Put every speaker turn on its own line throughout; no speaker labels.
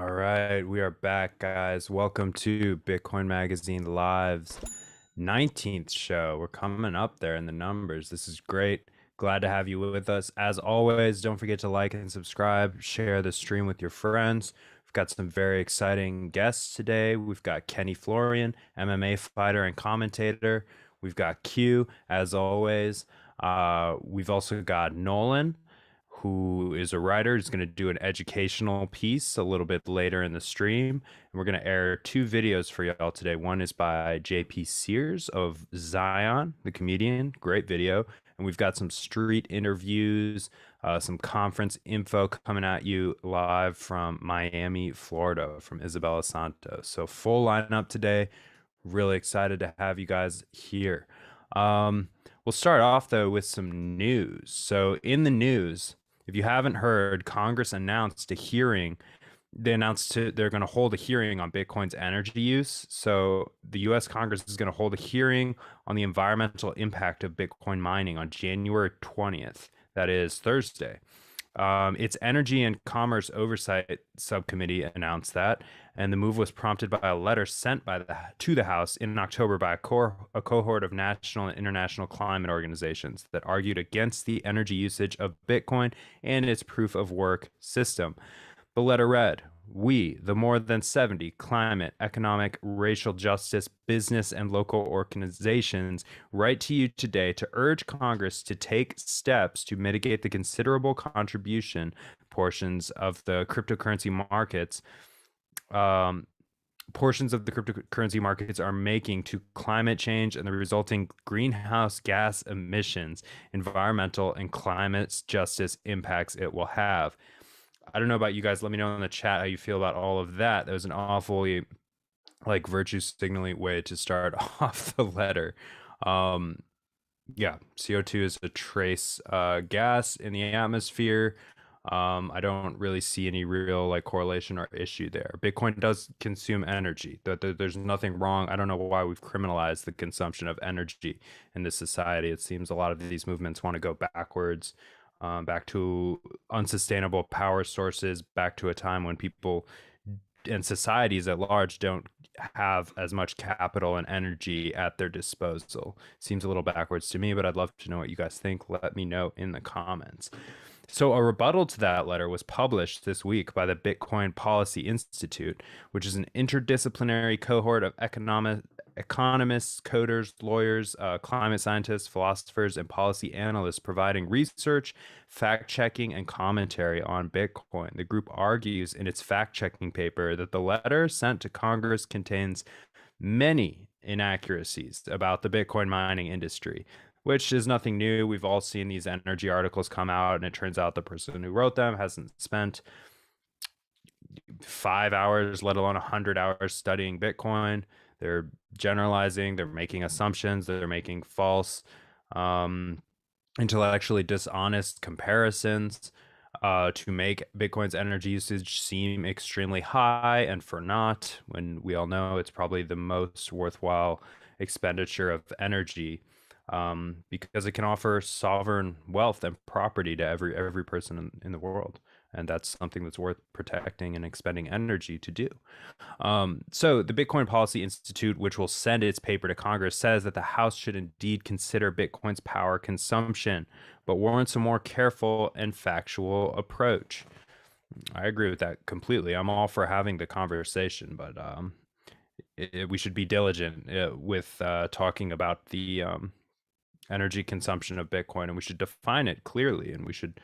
All right, we are back, guys. Welcome to Bitcoin Magazine Live's 19th show. We're coming up there in the numbers. This is great. Glad to have you with us. As always, don't forget to like and subscribe, share the stream with your friends. We've got some very exciting guests today. We've got Kenny Florian, MMA fighter and commentator. We've got Q, as always. We've also got Nolan, who is a writer. He's going to do an educational piece a little bit later in the stream. And we're going to air two videos for y'all today. One is by JP Sears of Zion, the comedian. Great video. And we've got some street interviews, some conference info coming at you live from Miami, Florida, from Isabella Santos. So full lineup today. Really excited to have you guys here. We'll start off, though, with some news. So in the news, if you haven't heard, Congress announced a hearing. They're going to hold a hearing on Bitcoin's energy use. So the U.S. Congress is going to hold a hearing on the environmental impact of Bitcoin mining on January 20th. That is Thursday. Its Energy and Commerce Oversight Subcommittee announced that, and the move was prompted by a letter sent to the House in October by a cohort of national and international climate organizations that argued against the energy usage of Bitcoin and its proof of work system. The letter read, "We, the more than 70 climate, economic, racial justice, business, and local organizations, write to you today to urge Congress to take steps to mitigate the considerable contribution portions of the cryptocurrency markets are making to climate change and the resulting greenhouse gas emissions, environmental and climate justice impacts it will have." I don't know about you guys. Let me know in the chat how you feel about all of that. That was an awfully virtue signaling way to start off the letter. Yeah, CO2 is a trace gas in the atmosphere. I don't really see any real correlation or issue there. Bitcoin does consume energy. There's nothing wrong. I don't know why we've criminalized the consumption of energy in this society. It seems a lot of these movements want to go backwards. Back to unsustainable power sources, back to a time when people and societies at large don't have as much capital and energy at their disposal. Seems a little backwards to me, but I'd love to know what you guys think. Let me know in the comments. So a rebuttal to that letter was published this week by the Bitcoin Policy Institute, which is an interdisciplinary cohort of economists, coders, lawyers, climate scientists, philosophers, and policy analysts providing research, fact-checking, and commentary on Bitcoin. The group argues in its fact-checking paper that the letter sent to Congress contains many inaccuracies about the Bitcoin mining industry, which is nothing new. We've all seen these energy articles come out, and it turns out the person who wrote them hasn't spent 5 hours, let alone 100 hours studying Bitcoin. They're generalizing, they're making assumptions, they're making false, intellectually dishonest comparisons to make Bitcoin's energy usage seem extremely high and for naught, when we all know it's probably the most worthwhile expenditure of energy. Because it can offer sovereign wealth and property to every person in the world. And that's something that's worth protecting and expending energy to do. So the Bitcoin Policy Institute, which will send its paper to Congress, says that the House should indeed consider Bitcoin's power consumption, but warrants a more careful and factual approach. I agree with that completely. I'm all for having the conversation, but we should be diligent with talking about the energy consumption of Bitcoin, and we should define it clearly, and we should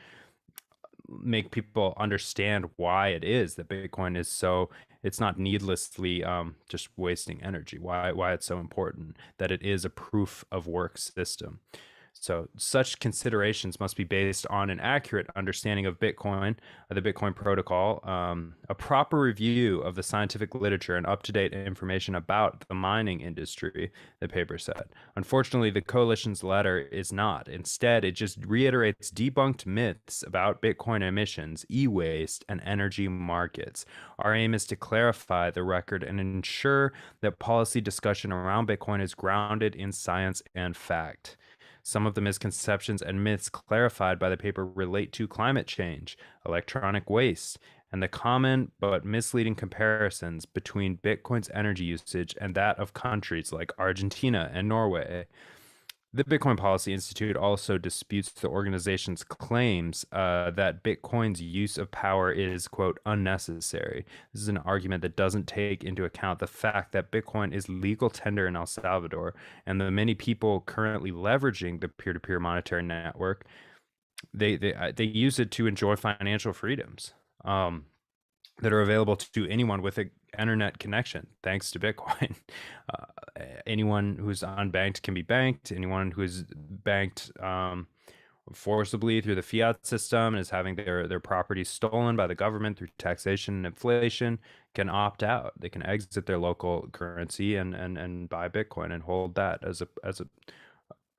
make people understand why it is that Bitcoin is so, it's not needlessly just wasting energy, why it's so important, that it is a proof of work system. So such considerations must be based on an accurate understanding of Bitcoin, the Bitcoin protocol, a proper review of the scientific literature, and up-to-date information about the mining industry, the paper said. Unfortunately, the coalition's letter is not. Instead, it just reiterates debunked myths about Bitcoin emissions, e-waste, and energy markets. Our aim is to clarify the record and ensure that policy discussion around Bitcoin is grounded in science and fact. Some of the misconceptions and myths clarified by the paper relate to climate change, electronic waste, and the common but misleading comparisons between Bitcoin's energy usage and that of countries like Argentina and Norway. The Bitcoin Policy Institute also disputes the organization's claims that Bitcoin's use of power is, quote, unnecessary. This is an argument that doesn't take into account the fact that Bitcoin is legal tender in El Salvador, and the many people currently leveraging the peer-to-peer monetary network, they use it to enjoy financial freedoms that are available to anyone with an internet connection, thanks to Bitcoin. Anyone who's unbanked can be banked. Anyone who's banked forcibly through the fiat system and is having their property stolen by the government through taxation and inflation can opt out. They can exit their local currency and buy Bitcoin and hold that as a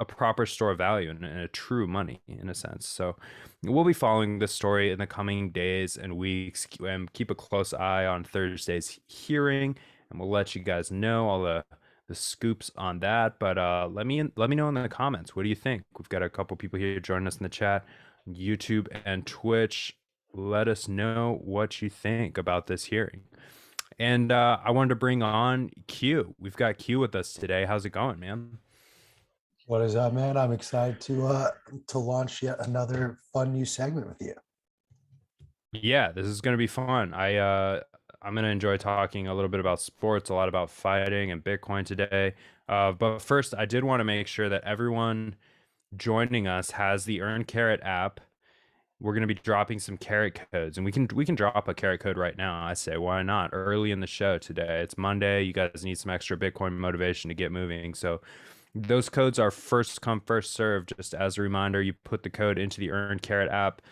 proper store of value and a true money in a sense. So we'll be following this story in the coming days and weeks, and keep a close eye on Thursday's hearing, and we'll let you guys know all the scoops on that. But let me know in the comments, what do you think? We've got a couple people here joining us in the chat, YouTube and Twitch. Let us know what you think about this hearing. And I wanted to bring on Q. We've got Q with us today. How's it going, man?
What is up, man? I'm excited to launch yet another fun new segment with you.
Yeah, this is going to be fun. I'm going to enjoy talking a little bit about sports, a lot about fighting and Bitcoin today. But first, I did want to make sure that everyone joining us has the Earn Carrot app. We're going to be dropping some carrot codes, and we can drop a carrot code right now. I say, why not? Early in the show today. It's Monday. You guys need some extra Bitcoin motivation to get moving. So those codes are first come, first served. Just as a reminder, you put the code into the Earn Carrot app,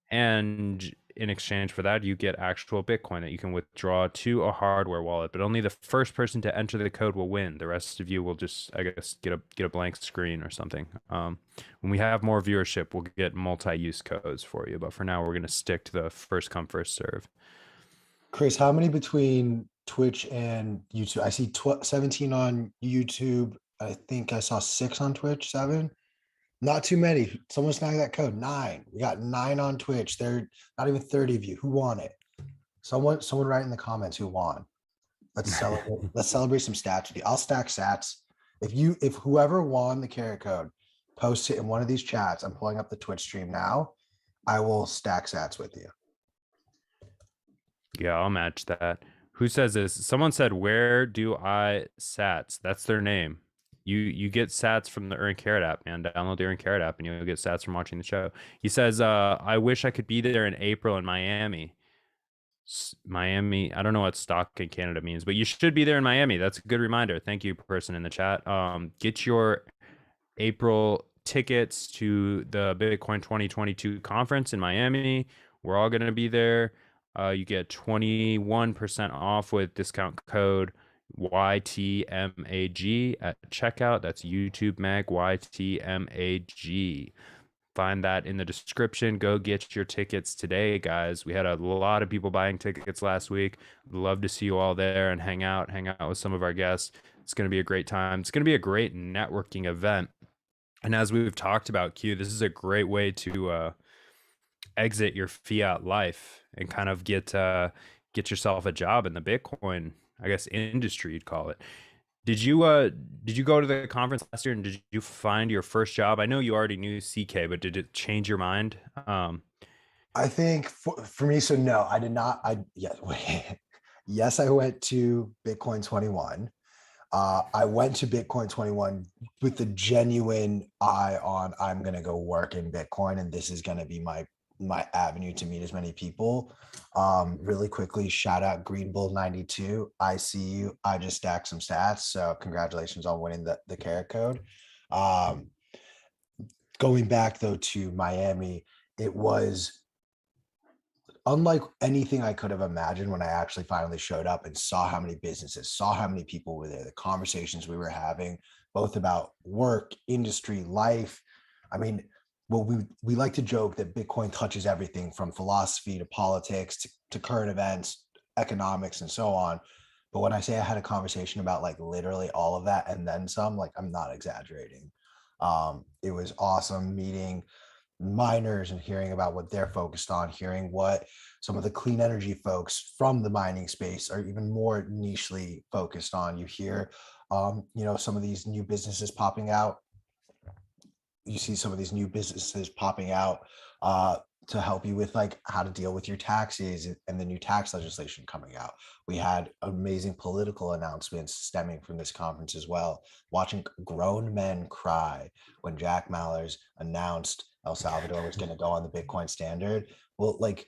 and in exchange for that, you get actual Bitcoin that you can withdraw to a hardware wallet. But only the first person to enter the code will win. The rest of you will just, I guess, get a blank screen or something. When we have more viewership, we'll get multi-use codes for you. But for now, we're going to stick to the first come, first serve.
Chris, how many between Twitch and YouTube? I see 17 on YouTube. I think I saw 6 on Twitch, 7. Not too many. Someone snagged that code. 9. We got 9 on Twitch. They're not even 30 of you. Who won it? Someone write in the comments who won. Let's celebrate. Let's celebrate some stats with you. I'll stack sats. If whoever won the carrot code posts it in one of these chats, I'm pulling up the Twitch stream now. I will stack sats with you.
Yeah, I'll match that. Who says this? Someone said, "Where do I sats?" That's their name. You get sats from the Earn Carrot app, man. Download the Earn Carrot app and you'll get sats from watching the show. He says, I wish I could be there in April in Miami. Miami, I don't know what stock in Canada means, but you should be there in Miami. That's a good reminder. Thank you, person in the chat. Get your April tickets to the Bitcoin 2022 conference in Miami. We're all going to be there. You get 21% off with discount code YTMAG at checkout. That's YouTube Mag YTMAG. Find that in the description. Go get your tickets today, guys. We had a lot of people buying tickets last week. Love to see you all there and hang out with some of our guests. It's going to be a great time. It's going to be a great networking event. And as we've talked about, Q, this is a great way to exit your fiat life and kind of get yourself a job in the Bitcoin, I guess, industry, you'd call it. Did you go to the conference last year and did you find your first job? I know you already knew CK, but did it change your mind?
I think for me, so no, I did not. Yes, I went to Bitcoin 21. I went to Bitcoin 21 with the genuine eye on I'm going to go work in Bitcoin, and this is going to be my avenue to meet as many people. Really quickly, shout out Green Bull 92. I see you. I just stacked some stats. So congratulations on winning the carrot code. Going back though to Miami, it was unlike anything I could have imagined when I actually finally showed up and saw how many businesses, saw how many people were there, the conversations we were having, both about work, industry, life. I mean, well, we like to joke that Bitcoin touches everything from philosophy to politics to current events, economics, and so on. But when I say I had a conversation about like literally all of that and then some, like I'm not exaggerating. It was awesome meeting miners and hearing about what they're focused on, hearing what some of the clean energy folks from the mining space are even more nichely focused on. You hear, some of these new businesses popping out. You see some of these new businesses popping out to help you with like how to deal with your taxes and the new tax legislation coming out. We had amazing political announcements stemming from this conference as well. Watching grown men cry when Jack Mallers announced El Salvador was going to go on the Bitcoin standard. Well, like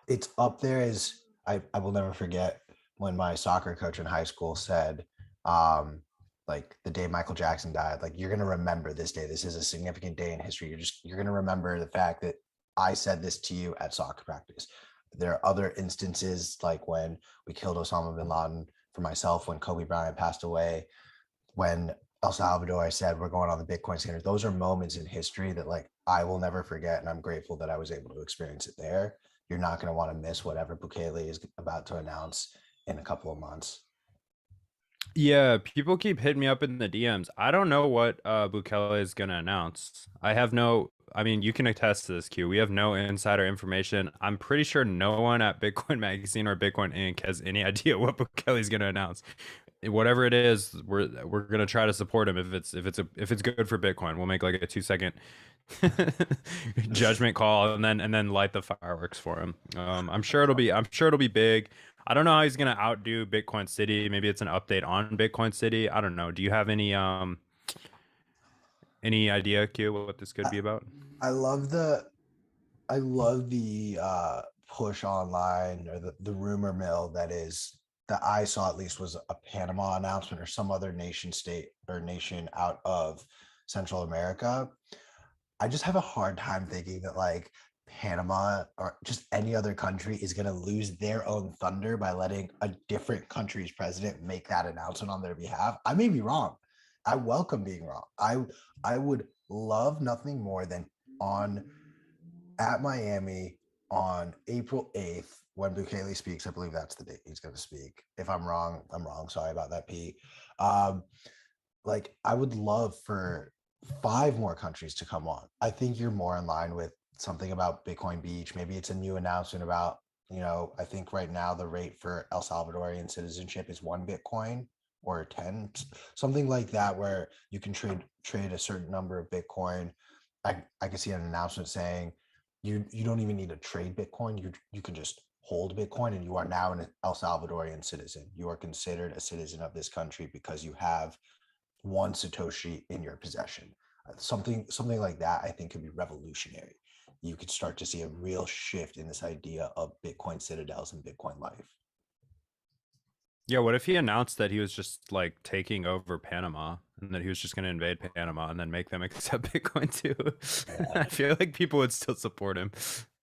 it's up there as I will never forget when my soccer coach in high school said, um, like the day Michael Jackson died, like you're gonna remember this day. This is a significant day in history. You're gonna remember the fact that I said this to you at soccer practice. There are other instances like when we killed Osama bin Laden, for myself, when Kobe Bryant passed away, when El Salvador, I said we're going on the Bitcoin standard. Those are moments in history that like I will never forget, and I'm grateful that I was able to experience it there. You're not going to want to miss whatever Bukele is about to announce in a couple of months.
Yeah, people keep hitting me up in the DMs. I don't know what Bukele is gonna announce. I mean, you can attest to this, Q. We have no insider information. I'm pretty sure no one at Bitcoin Magazine or Bitcoin Inc. has any idea what Bukele is gonna announce. Whatever it is, we're gonna try to support him if it's good for Bitcoin. We'll make like a 2 second judgment call and then light the fireworks for him. I'm sure it'll be big. I don't know how he's gonna outdo Bitcoin City. Maybe it's an update on Bitcoin City. I don't know. Do you have any idea, Q, what this could
I,
be about?
I love the push online, or the rumor mill that is, that I saw at least, was a Panama announcement or some other nation state or nation out of Central America. I just have a hard time thinking that like Panama or just any other country is going to lose their own thunder by letting a different country's president make that announcement on their behalf. I may be wrong. I welcome being wrong. I would love nothing more than on at Miami on April 8th when Bukele speaks. I believe that's the date he's going to speak. If I'm wrong, I'm wrong. Sorry about that, Pete. Um, like I would love for 5 more countries to come on. I think you're more in line with something about Bitcoin Beach. Maybe it's a new announcement about, I think right now the rate for El Salvadorian citizenship is 1 Bitcoin or 10, something like that, where you can trade a certain number of Bitcoin. I can see an announcement saying you don't even need to trade Bitcoin. You can just hold Bitcoin and you are now an El Salvadorian citizen. You are considered a citizen of this country because you have one Satoshi in your possession. Something like that, I think, could be revolutionary. You could start to see a real shift in this idea of Bitcoin citadels and Bitcoin life.
Yeah, what if he announced that he was just like taking over Panama and that he was just going to invade Panama and then make them accept Bitcoin too? I
Yeah.
feel like people would still support him.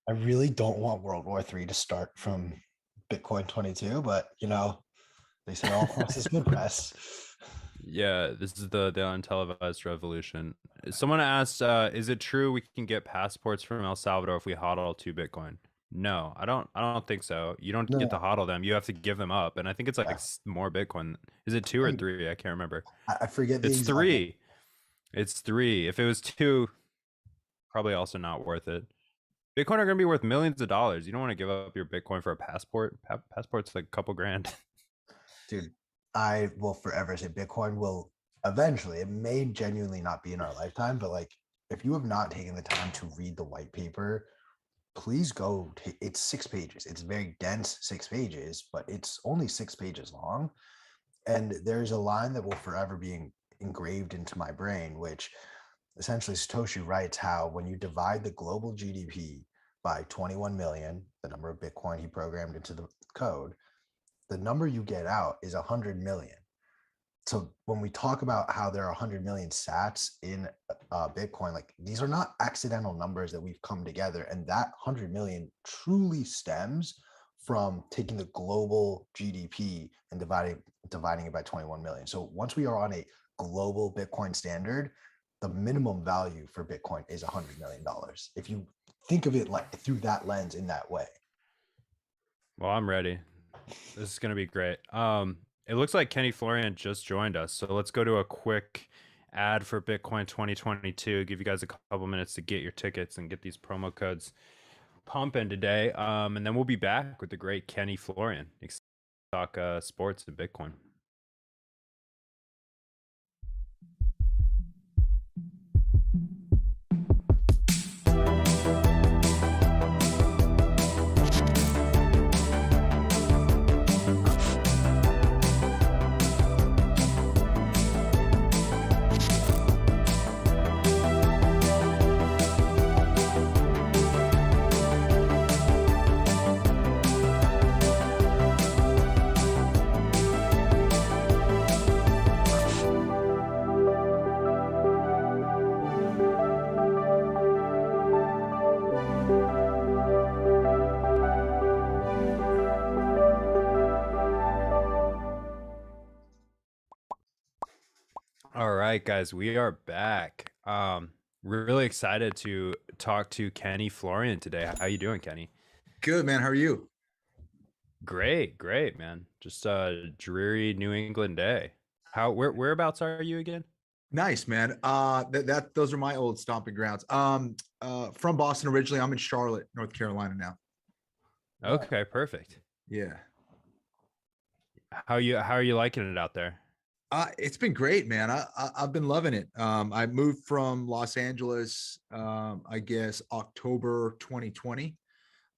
I really don't want World War III to start from Bitcoin 22, but they say all press is good press.
Yeah, this is the untelevised revolution. Someone asked, "Is it true we can get passports from El Salvador if we hodl 2 Bitcoin?" No, I don't think so. You don't get to
No,
hodl them. You have to give them up, and I think it's like
yeah.
more Bitcoin. Is it two or three? I can't remember.
I forget the
It's
exact.
three. It's three. If it was two, probably also not worth it. Bitcoin are going to be worth millions of dollars. You don't want to give up your Bitcoin for a passport. Passport's like a couple grand.
Dude, I will forever say Bitcoin will eventually, it may genuinely not be in our lifetime, but like if you have not taken the time to read the white paper, please go. It's 6 pages. It's very dense, 6 pages, but it's only 6 pages long. And there's a line that will forever be engraved into my brain, which essentially Satoshi writes how when you divide the global GDP by 21 million, the number of Bitcoin he programmed into the code, the number you get out is 100 million. So when we talk about how there are 100 million sats in Bitcoin, like these are not accidental numbers that we've come together, and that 100 million truly stems from taking the global GDP and dividing it by 21 million. So once we are on a global Bitcoin standard, the minimum value for Bitcoin is $100 million. If you think of it like through that lens in that way.
Well, I'm ready. This is going to be great. It looks like Kenny Florian just joined us, so let's go to a quick ad for Bitcoin 2022. Give you guys a couple minutes to get your tickets and get these promo codes pumping today. And then we'll be back with the great Kenny Florian. Talk sports and Bitcoin. All right, guys, we are back. We're really excited to talk to Kenny Florian today. How you doing, Kenny?
Good, man. How are you?
Great, man. Just a dreary New England day. Whereabouts are you again?
Nice, man. Those are my old stomping grounds. From Boston originally. I'm in Charlotte, North Carolina now.
Okay, perfect.
Yeah.
How are you liking it out there?
It's been great, man. I've been loving it. I moved from Los Angeles, I guess October 2020.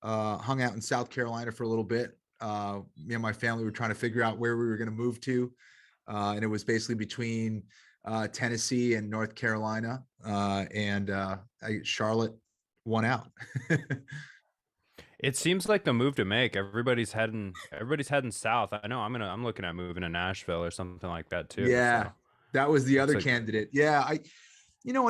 Hung out in South Carolina for a little bit. Me and my family were trying to figure out where we were going to move to. And it was basically between Tennessee and North Carolina. Charlotte won out.
It seems like the move to make. Everybody's heading south. I know I'm looking at moving to Nashville or something like that too.
Yeah,
So
that was the other
like,
candidate. Yeah, I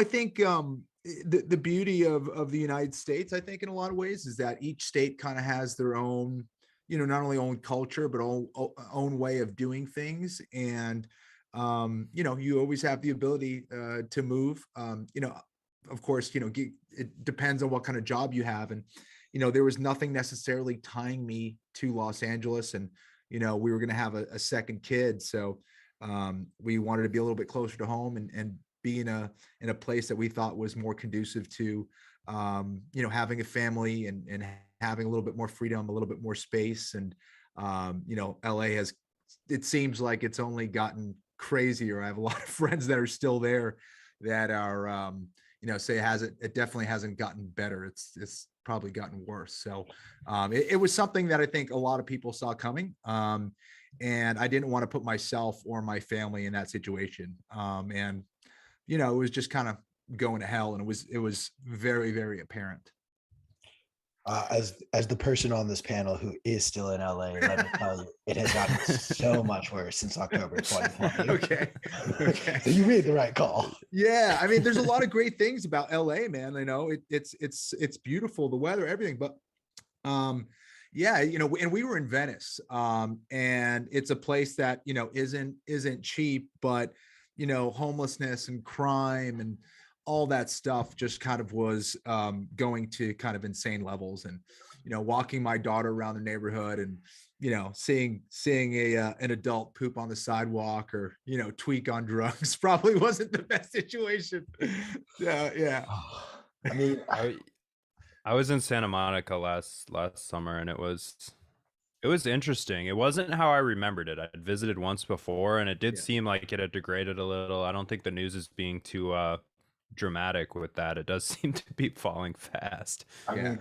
think the beauty of the United States, I think in a lot of ways, is that each state kind of has their own, not only own culture but own way of doing things, and you always have the ability to move. Of course, it depends on what kind of job you have, and there was nothing necessarily tying me to Los Angeles, and we were going to have a second kid, so we wanted to be a little bit closer to home and be in a place that we thought was more conducive to having a family and having a little bit more freedom, a little bit more space. And LA it seems like it's only gotten crazier. I have a lot of friends that are still there that are say it definitely hasn't gotten better. It's probably gotten worse. So it was something that I think a lot of people saw coming. And I didn't want to put myself or my family in that situation. It was just kind of going to hell, and it was very, very apparent.
As the person on this panel who is still in LA, let me tell you, it has gotten so much worse since October 2020.
Okay.
So you made the right call.
Yeah, I mean, there's a lot of great things about LA, man. It's beautiful, the weather, everything, but yeah, and we were in Venice, and it's a place that isn't cheap, but homelessness and crime and all that stuff just kind of was going to kind of insane levels. And walking my daughter around the neighborhood and seeing an adult poop on the sidewalk or tweak on drugs probably wasn't the best situation. Yeah.
I mean,
I was in Santa Monica last summer, and it was interesting. It wasn't how I remembered it. I'd visited once before, and it did seem like it had degraded a little. I don't think the news is being too dramatic with that. It does seem to be falling fast.
I mean,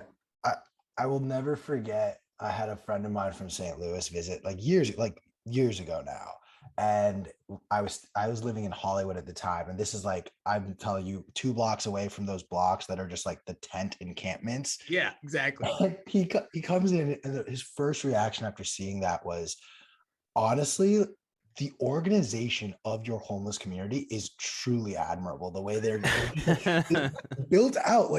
I will never forget. I had a friend of mine from St. Louis visit years ago now. And I was living in Hollywood at the time. And this is I'm telling you, 2 blocks away from those blocks that are just like the tent encampments.
Yeah, exactly.
And he comes in, and his first reaction after seeing that was, honestly, the organization of your homeless community is truly admirable. The way they're built out,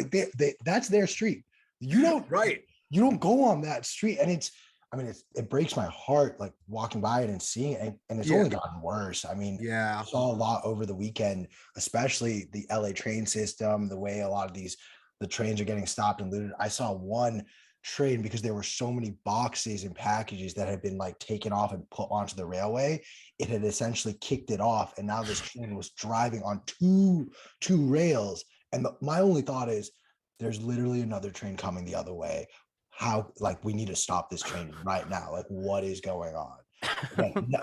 that's their street. You don't go on that street, and it breaks my heart walking by it and seeing it, and it's only gotten worse. I mean, I saw a lot over the weekend, especially the LA train system, the way a lot of the trains are getting stopped and looted. I saw one train, because there were so many boxes and packages that had been like taken off and put onto the railway, it had essentially kicked it off, and now this train was driving on two rails. And my only thought is, there's literally another train coming the other way. How, like, we need to stop this train right now. Like, what is going on?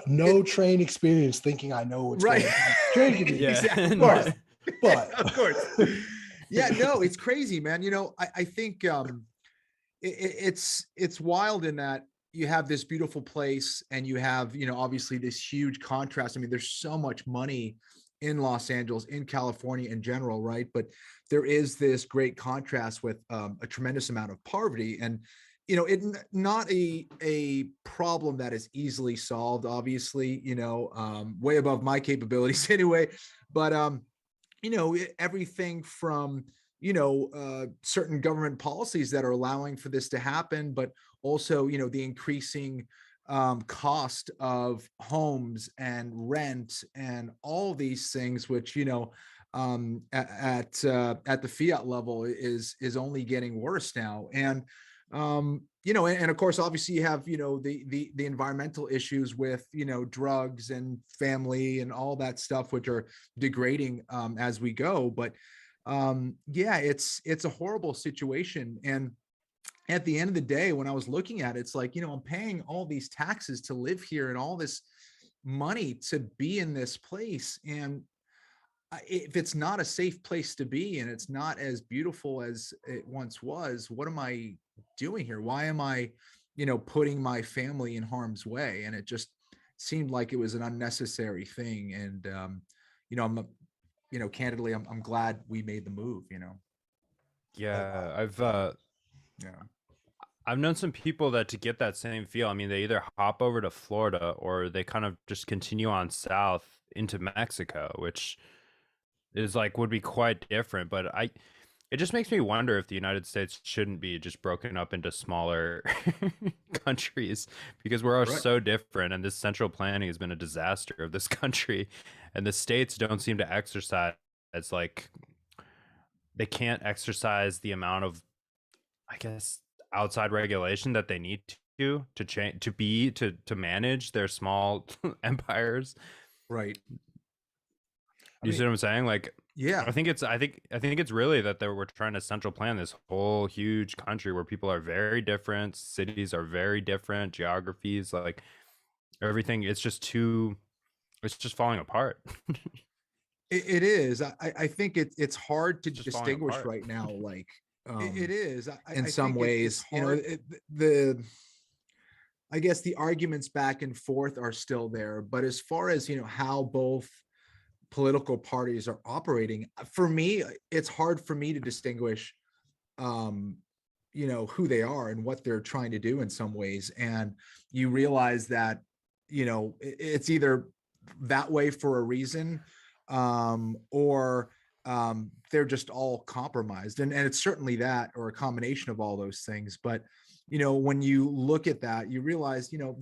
No train experience, thinking I know what's
Right.
going on. Train can be,
Yeah.
Exactly.
of course, but
Of course. Yeah, no, it's crazy, man. You know, I think it's wild in that you have this beautiful place and you have, you know, obviously this huge contrast. I mean, there's so much money in Los Angeles, in California in general, right? But there is this great contrast with a tremendous amount of poverty, and you know, not a problem that is easily solved, obviously, you know, way above my capabilities anyway. But you know, everything from, you know, certain government policies that are allowing for this to happen, but also, you know, the increasing cost of homes and rent and all these things, which, you know, at the fiat level is only getting worse now. And you know, and of course, obviously you have, you know, the environmental issues with, you know, drugs and family and all that stuff, which are degrading as we go. But yeah, it's a horrible situation. And at the end of the day, when I was looking at it, it's like, you know, I'm paying all these taxes to live here and all this money to be in this place. And if it's not a safe place to be and it's not as beautiful as it once was, what am I doing here? Why am I, you know, putting my family in harm's way? And it just seemed like it was an unnecessary thing. And you know, you know, candidly, I'm glad we made the move, you know.
Yeah,
Yeah.
I've known some people that to get that same feel, I mean, they either hop over to Florida or they kind of just continue on south into Mexico, which is like would be quite different. But it just makes me wonder if the United States shouldn't be just broken up into smaller countries, because we're all
Right.
so different, and this central planning has been a disaster of this country, and the states don't seem to exercise, it's like they can't exercise the amount of, I guess, outside regulation that they need to change to manage their small empires.
Right.
You see what I'm saying? Like,
Yeah.
I think it's really that we're trying to central plan this whole huge country where people are very different, cities are very different, geographies, like everything. It's just falling apart.
It is. I think it's hard to
Just falling
distinguish
apart.
right now. Like,
it is.
in some ways, you know, I guess the arguments back and forth are still there, but as far as, you know, how both political parties are operating, for me, it's hard for me to distinguish, you know, who they are and what they're trying to do in some ways. And you realize that, you know, it's either that way for a reason, or they're just all compromised. And it's certainly that, or a combination of all those things. But, you know, when you look at that, you realize, you know,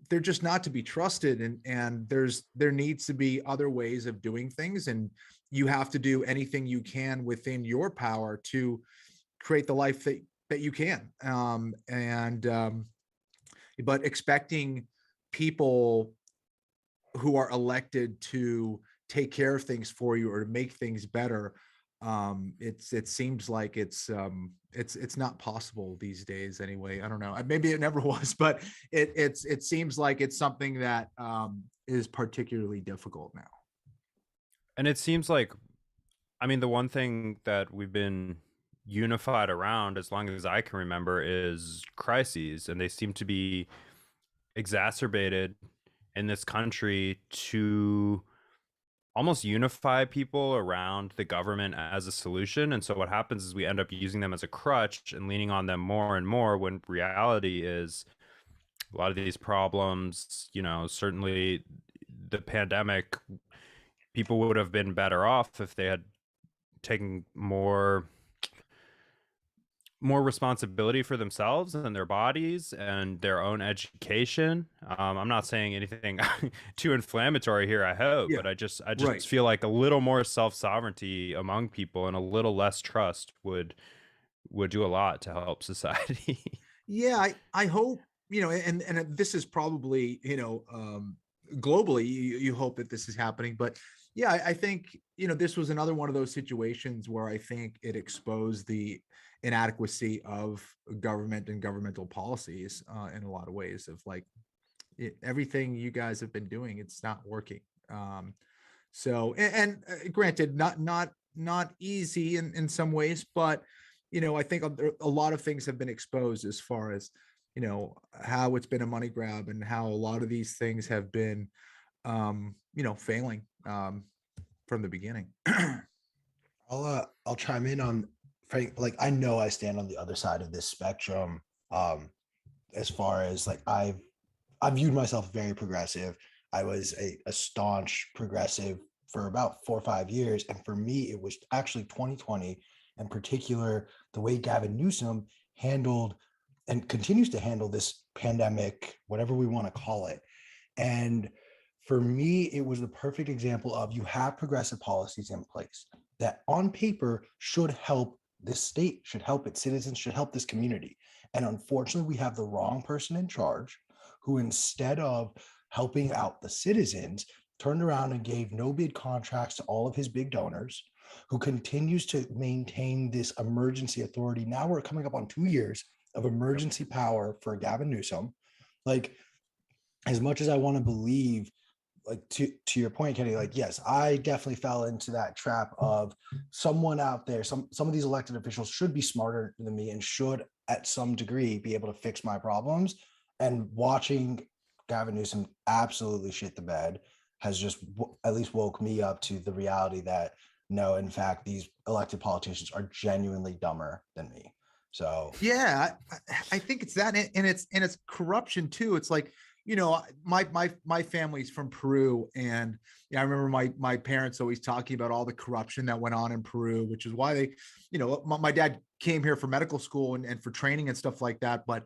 they're just not to be trusted. And there needs to be other ways of doing things. And you have to do anything you can within your power to create the life that you can. But expecting people who are elected to take care of things for you or to make things better, it seems like it's not possible these days anyway. I don't know, maybe it never was, but it seems like it's something that is particularly difficult now.
And it seems like, I mean, the one thing that we've been unified around as long as I can remember is crises, and they seem to be exacerbated in this country to almost unify people around the government as a solution. And so what happens is we end up using them as a crutch and leaning on them more and more, when reality is a lot of these problems, you know, certainly the pandemic, people would have been better off if they had taken more responsibility for themselves and their bodies and their own education. I'm not saying anything too inflammatory here, I hope, but I just
right.
feel like a little more self-sovereignty among people and a little less trust would would do a lot to help society.
Yeah, I hope, and this is probably, globally, you hope that this is happening. But yeah, I think, this was another one of those situations where I think it exposed the inadequacy of government and governmental policies in a lot of ways of like everything you guys have been doing, it's not working. So, granted, not easy in some ways, but I think a lot of things have been exposed as far as how it's been a money grab and how a lot of these things have been failing from the beginning.
I'll chime in on Frank. Like, I know I stand on the other side of this spectrum. As far as like I viewed myself very progressive. I was a staunch progressive for about 4 or 5 years. And for me, it was actually 2020, in particular, the way Gavin Newsom handled and continues to handle this pandemic, whatever we want to call it. And for me, it was the perfect example of you have progressive policies in place that on paper should help this state, should help its citizens, should help this community. And unfortunately, we have the wrong person in charge who, instead of helping out the citizens, turned around and gave no bid contracts to all of his big donors, who continues to maintain this emergency authority. Now we're coming up on 2 years of emergency power for Gavin Newsom. Like, as much as I want to believe, like to your point, Kenny, like, yes, I definitely fell into that trap of someone out there, some of these elected officials should be smarter than me and should at some degree be able to fix my problems. And watching Gavin Newsom absolutely shit the bed has just at least woke me up to the reality that no, in fact, these elected politicians are genuinely dumber than me. So
yeah, I think it's that, and it's corruption too. It's like, my family's from Peru, and I remember my parents always talking about all the corruption that went on in Peru, which is why they, my dad came here for medical school and for training and stuff like that. But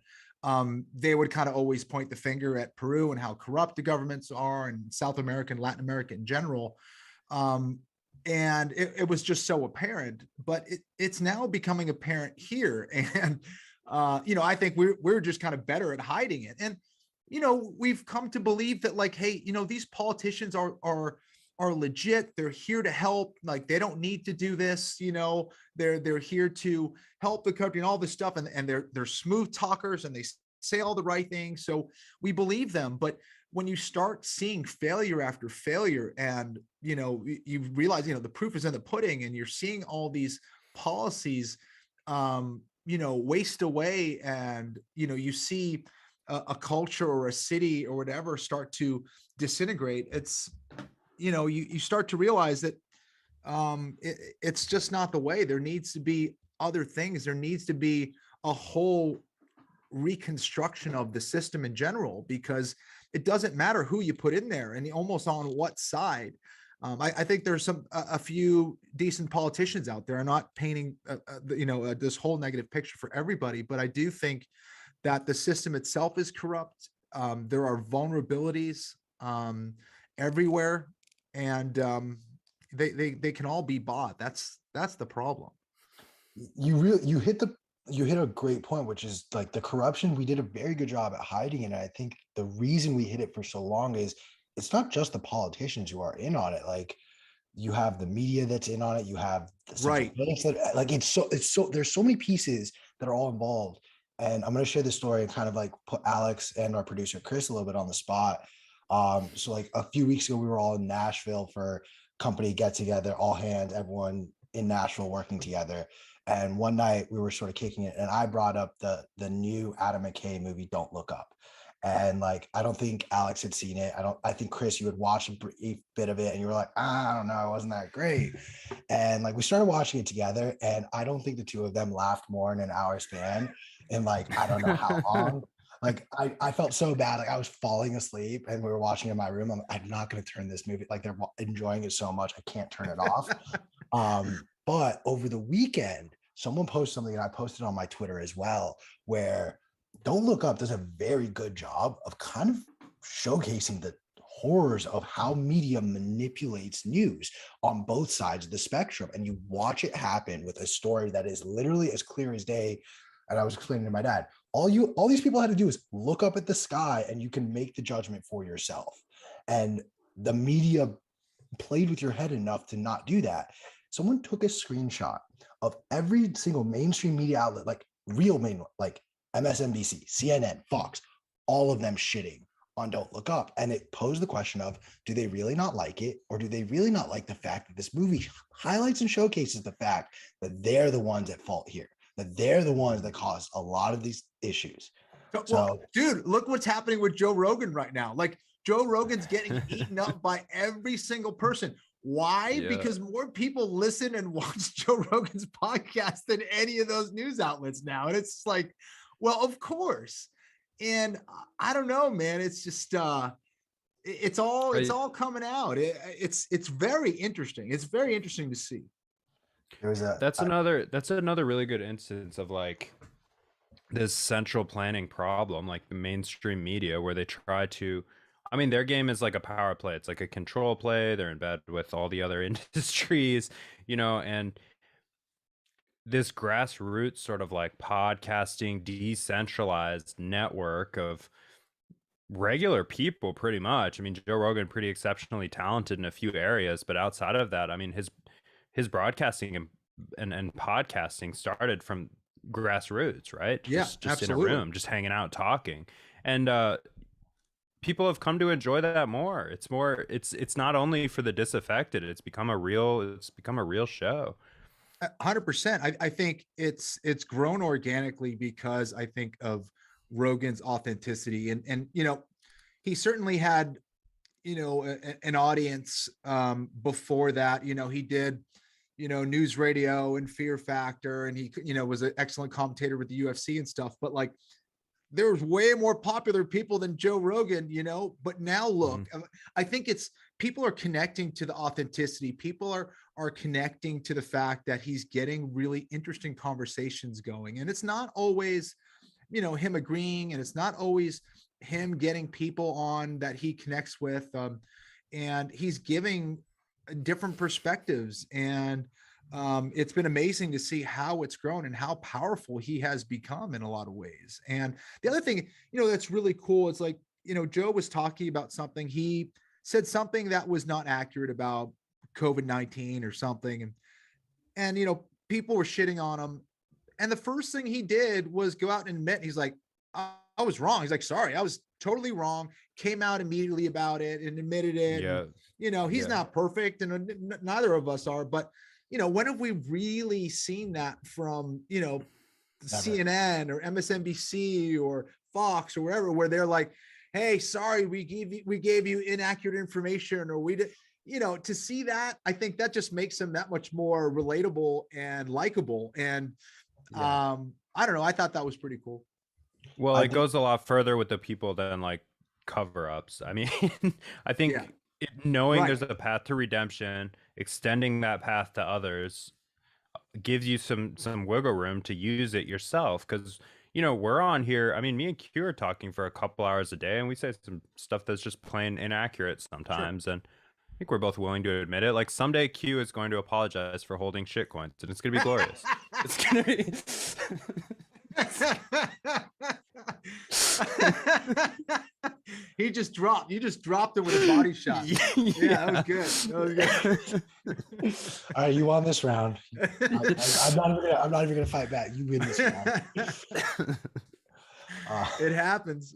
they would kind of always point the finger at Peru and how corrupt the governments are, and South America and Latin America in general. And it was just so apparent, but it's now becoming apparent here. And, I think we're just kind of better at hiding it. And, we've come to believe that, like, hey, these politicians are legit. They're here to help. Like, they don't need to do this. They're here to help the country and all this stuff. And they're smooth talkers and they say all the right things. So we believe them. But when you start seeing failure after failure, and you realize the proof is in the pudding, and you're seeing all these policies waste away, and you see a culture or a city or whatever start to disintegrate, it's you start to realize that it's just not the way. There needs to be other things. There needs to be a whole reconstruction of the system in general, because it doesn't matter who you put in there and almost on what side. I think there's a few decent politicians out there. I'm not painting this whole negative picture for everybody, but I do think that the system itself is corrupt. There are vulnerabilities everywhere, and they can all be bought. That's the problem.
You hit a great point, which is like the corruption. We did a very good job at hiding it. And I think the reason we hid it for so long is it's not just the politicians who are in on it. Like, you have the media that's in on it. You have the
Right.
that, like, it's so there's so many pieces that are all involved. And I'm going to share this story and kind of like put Alex and our producer Chris a little bit on the spot. So like a few weeks ago, we were all in Nashville for company get together, all hands, everyone in Nashville working together. And one night we were sort of kicking it, and I brought up the new Adam McKay movie, Don't Look Up. And like, I don't think Alex had seen it. I think Chris, you had watched a brief bit of it and you were like, I don't know, it wasn't that great. And like, we started watching it together, and I don't think the two of them laughed more in an hour span in like, I don't know how long. Like, I felt so bad. Like, I was falling asleep and we were watching in my room. I'm not going to turn this movie. Like, they're enjoying it so much, I can't turn it off. But over the weekend, someone posted something, and I posted on my Twitter as well, where Don't Look Up does a very good job of kind of showcasing the horrors of how media manipulates news on both sides of the spectrum. And you watch it happen with a story that is literally as clear as day. And I was explaining to my dad, all these people had to do is look up at the sky and you can make the judgment for yourself. And the media played with your head enough to not do that. Someone took a screenshot of every single mainstream media outlet, like real main, like MSNBC, CNN, Fox, all of them shitting on Don't Look Up. And it posed the question of, do they really not like it? Or do they really not like the fact that this movie highlights and showcases the fact that they're the ones at fault here, that they're the ones that caused a lot of these issues?
Well, dude, look what's happening with Joe Rogan right now. Like, Joe Rogan's getting eaten up by every single person. Why? Yeah. Because more people listen and watch Joe Rogan's podcast than any of those news outlets now. And it's like, well, of course. And I don't know, man. It's just it's all coming out. It's very interesting. It's very interesting to see.
That's another really good instance of like this central planning problem, like the mainstream media, where they try to, I mean, their game is like a power play. It's like a control play. They're in bed with all the other industries, you know, and this grassroots sort of like podcasting, decentralized network of regular people, pretty much. I mean, Joe Rogan, pretty exceptionally talented in a few areas, but outside of that, I mean, his broadcasting and podcasting started from grassroots, right? Just absolutely. In a room, just hanging out, talking. And people have come to enjoy that more. It's not only for the disaffected, it's become a real show.
100%. I think it's grown organically because I think of Rogan's authenticity, and you know, he certainly had, you know, an audience before that. You know, he did, you know, news radio and Fear Factor, and he, you know, was an excellent commentator with the UFC and stuff. But like, there was way more popular people than Joe Rogan, you know. But now look, I think it's people are connecting to the authenticity. People are connecting to the fact that he's getting really interesting conversations going, and it's not always, you know, him agreeing, and it's not always him getting people on that he connects with, and he's giving different perspectives, and it's been amazing to see how it's grown and how powerful he has become in a lot of ways. And the other thing, you know, that's really cool, it's like, you know, Joe was talking about something, he said something that was not accurate about COVID-19 or something, and you know, people were shitting on him, and the first thing he did was go out and admit, he's like, I was wrong. He's like, sorry, I was totally wrong. Came out immediately about it and admitted it. Yeah. And, you know, he's not perfect, and neither of us are, but you know, when have we really seen that from, you know, CNN or MSNBC or Fox or wherever, where they're like, hey, sorry, we gave you inaccurate information, or we did, you know, to see that, I think that just makes him that much more relatable and likable. And I don't know, I thought that was pretty cool.
Well, it goes a lot further with the people than like cover-ups. I mean, I think knowing there's a path to redemption, extending that path to others gives you some wiggle room to use it yourself. Because, you know, we're on here, I mean, me and Q are talking for a couple hours a day, and we say some stuff that's just plain inaccurate sometimes. Sure. And I think we're both willing to admit it. Like, someday Q is going to apologize for holding shit coins, and it's going to be glorious. It's going to be...
You just dropped him with a body shot. Yeah, that was good.
All right, you won this round. I'm not even gonna fight back. You win this round.
It happens,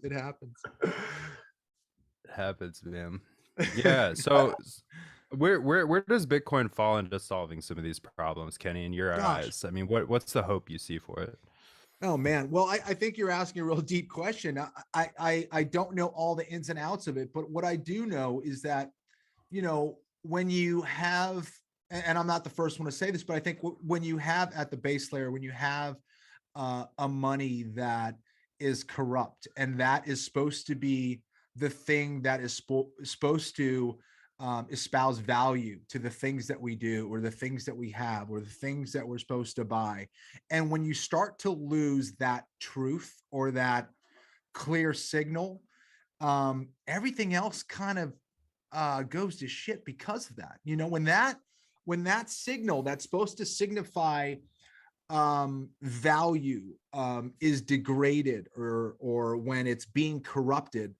man. Yeah, so where does Bitcoin fall into solving some of these problems, Kenny, in your eyes? I mean, what's the hope you see for it?
Oh man. Well, I think you're asking a real deep question. I don't know all the ins and outs of it, but what I do know is that, you know, when you have, and I'm not the first one to say this, but I think when you have at the base layer, when you have a money that is corrupt, and that is supposed to be the thing that is supposed to espouse value to the things that we do, or the things that we have, or the things that we're supposed to buy. And when you start to lose that truth or that clear signal, everything else kind of goes to shit because of that. You know, when that signal that's supposed to signify value is degraded, or when it's being corrupted,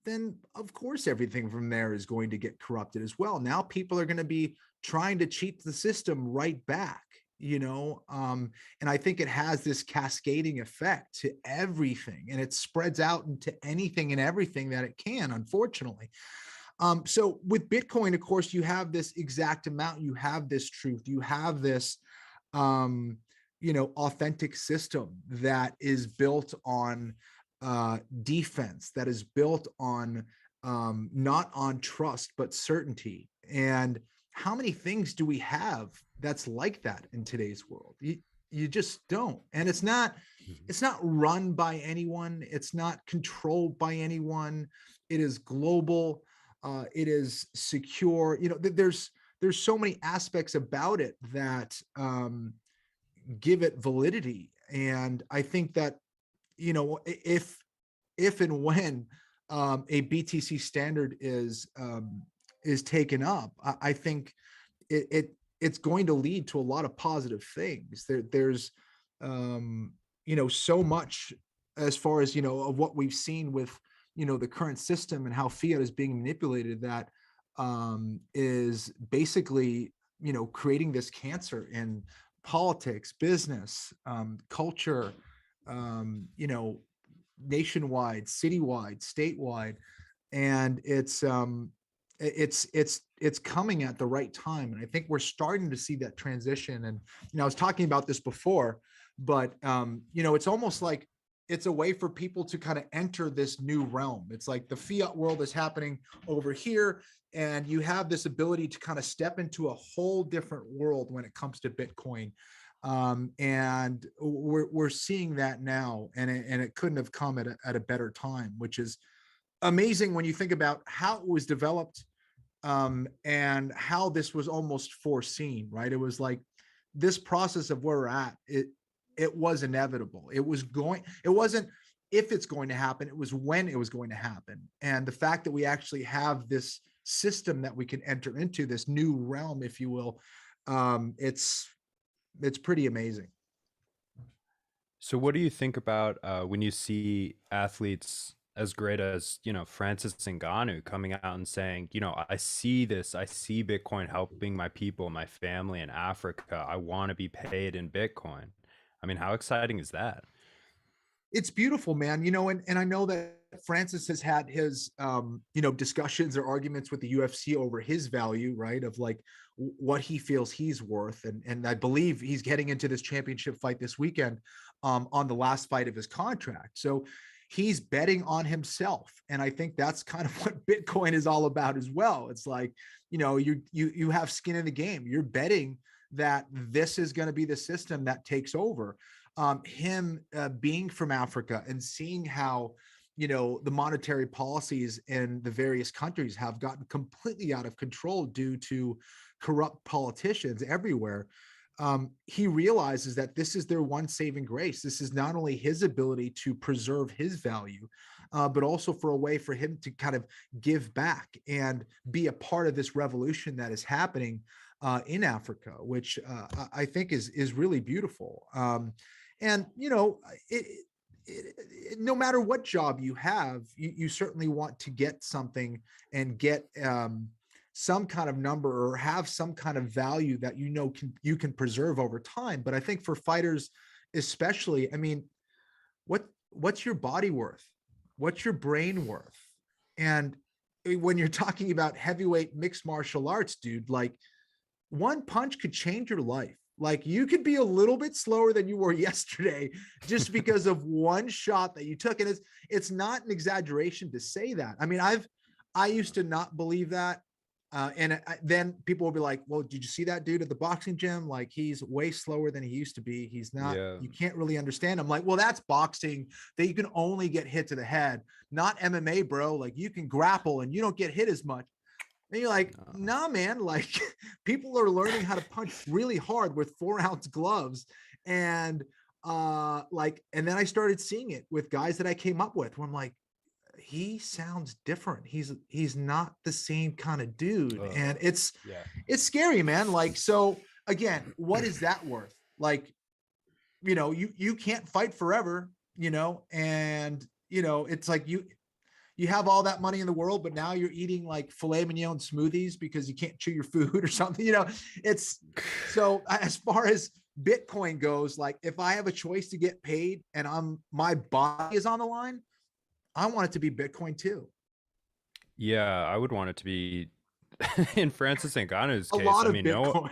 then of course everything from there is going to get corrupted as well. Now people are going to be trying to cheat the system right back, you know. And I think it has this cascading effect to everything, and it spreads out into anything and everything that it can, unfortunately. So with Bitcoin, of course, you have this exact amount, you have this truth, you have this you know, authentic system that is built on defense, that is built on not on trust, but certainty. And how many things do we have that's like that in today's world? You just don't. And it's not run by anyone. It's not controlled by anyone. It is global. It is secure. You know, there's so many aspects about it that give it validity. And I think that, you know, if and when a BTC standard is taken up, I think it's going to lead to a lot of positive things. There's you know, so much as far as, you know, of what we've seen with, you know, the current system and how fiat is being manipulated, that is basically, you know, creating this cancer in politics, business, culture, you know, nationwide, citywide, statewide. And it's coming at the right time. And I think we're starting to see that transition. And, you know, I was talking about this before, but, you know, it's almost like it's a way for people to kind of enter this new realm. It's like the fiat world is happening over here, and you have this ability to kind of step into a whole different world when it comes to Bitcoin. And we're seeing that now, and it couldn't have come at a better time, which is amazing when you think about how it was developed, and how this was almost foreseen, right? It was like this process of where we're at, it was inevitable. It wasn't if it's going to happen, it was when it was going to happen. And the fact that we actually have this system that we can enter into, this new realm, if you will, it's pretty amazing.
So what do you think about when you see athletes as great as, you know, Francis Ngannou coming out and saying, you know, I see Bitcoin helping my people, my family in Africa. I want to be paid in Bitcoin. I mean, how exciting is that?
It's beautiful, man. You know, and I know that Francis has had his, you know, discussions or arguments with the UFC over his value, right? Of like what he feels he's worth. And I believe he's getting into this championship fight this weekend, on the last fight of his contract. So he's betting on himself. And I think that's kind of what Bitcoin is all about as well. It's like, you know, you have skin in the game. You're betting that this is going to be the system that takes over. Him being from Africa and seeing how, you know, the monetary policies in the various countries have gotten completely out of control due to corrupt politicians everywhere. He realizes that this is their one saving grace. This is not only his ability to preserve his value, but also for a way for him to kind of give back and be a part of this revolution that is happening in Africa, which I think is really beautiful. And, you know, no matter what job you have, you certainly want to get something and get some kind of number or have some kind of value that, you know, you can preserve over time. But I think for fighters especially, I mean, what's your body worth? What's your brain worth? And when you're talking about heavyweight mixed martial arts, dude, like one punch could change your life. Like you could be a little bit slower than you were yesterday just because of one shot that you took. And it's not an exaggeration to say that. I mean, I used to not believe that. Then people will be like, well, did you see that dude at the boxing gym? Like he's way slower than he used to be. He's not, You can't really understand. I'm like, well, that's boxing, that you can only get hit to the head, not MMA, bro. Like you can grapple and you don't get hit as much. And you're like, nah, man, like people are learning how to punch really hard with 4-ounce gloves. And and then I started seeing it with guys that I came up with where I'm like, he sounds different. He's not the same kind of dude.
Ugh.
And it's
Yeah.
scary, man. Like, so again, what is that worth? Like, you can't fight forever, and it's like you have all that money in the world, but now you're eating like filet mignon smoothies because you can't chew your food or something. It's so as far as Bitcoin goes, like if I have a choice to get paid and my body is on the line, I want it to be Bitcoin too.
Yeah, I would want it to be in Francis Ngannou's
A
case.
lot
I
of
mean,
Bitcoin.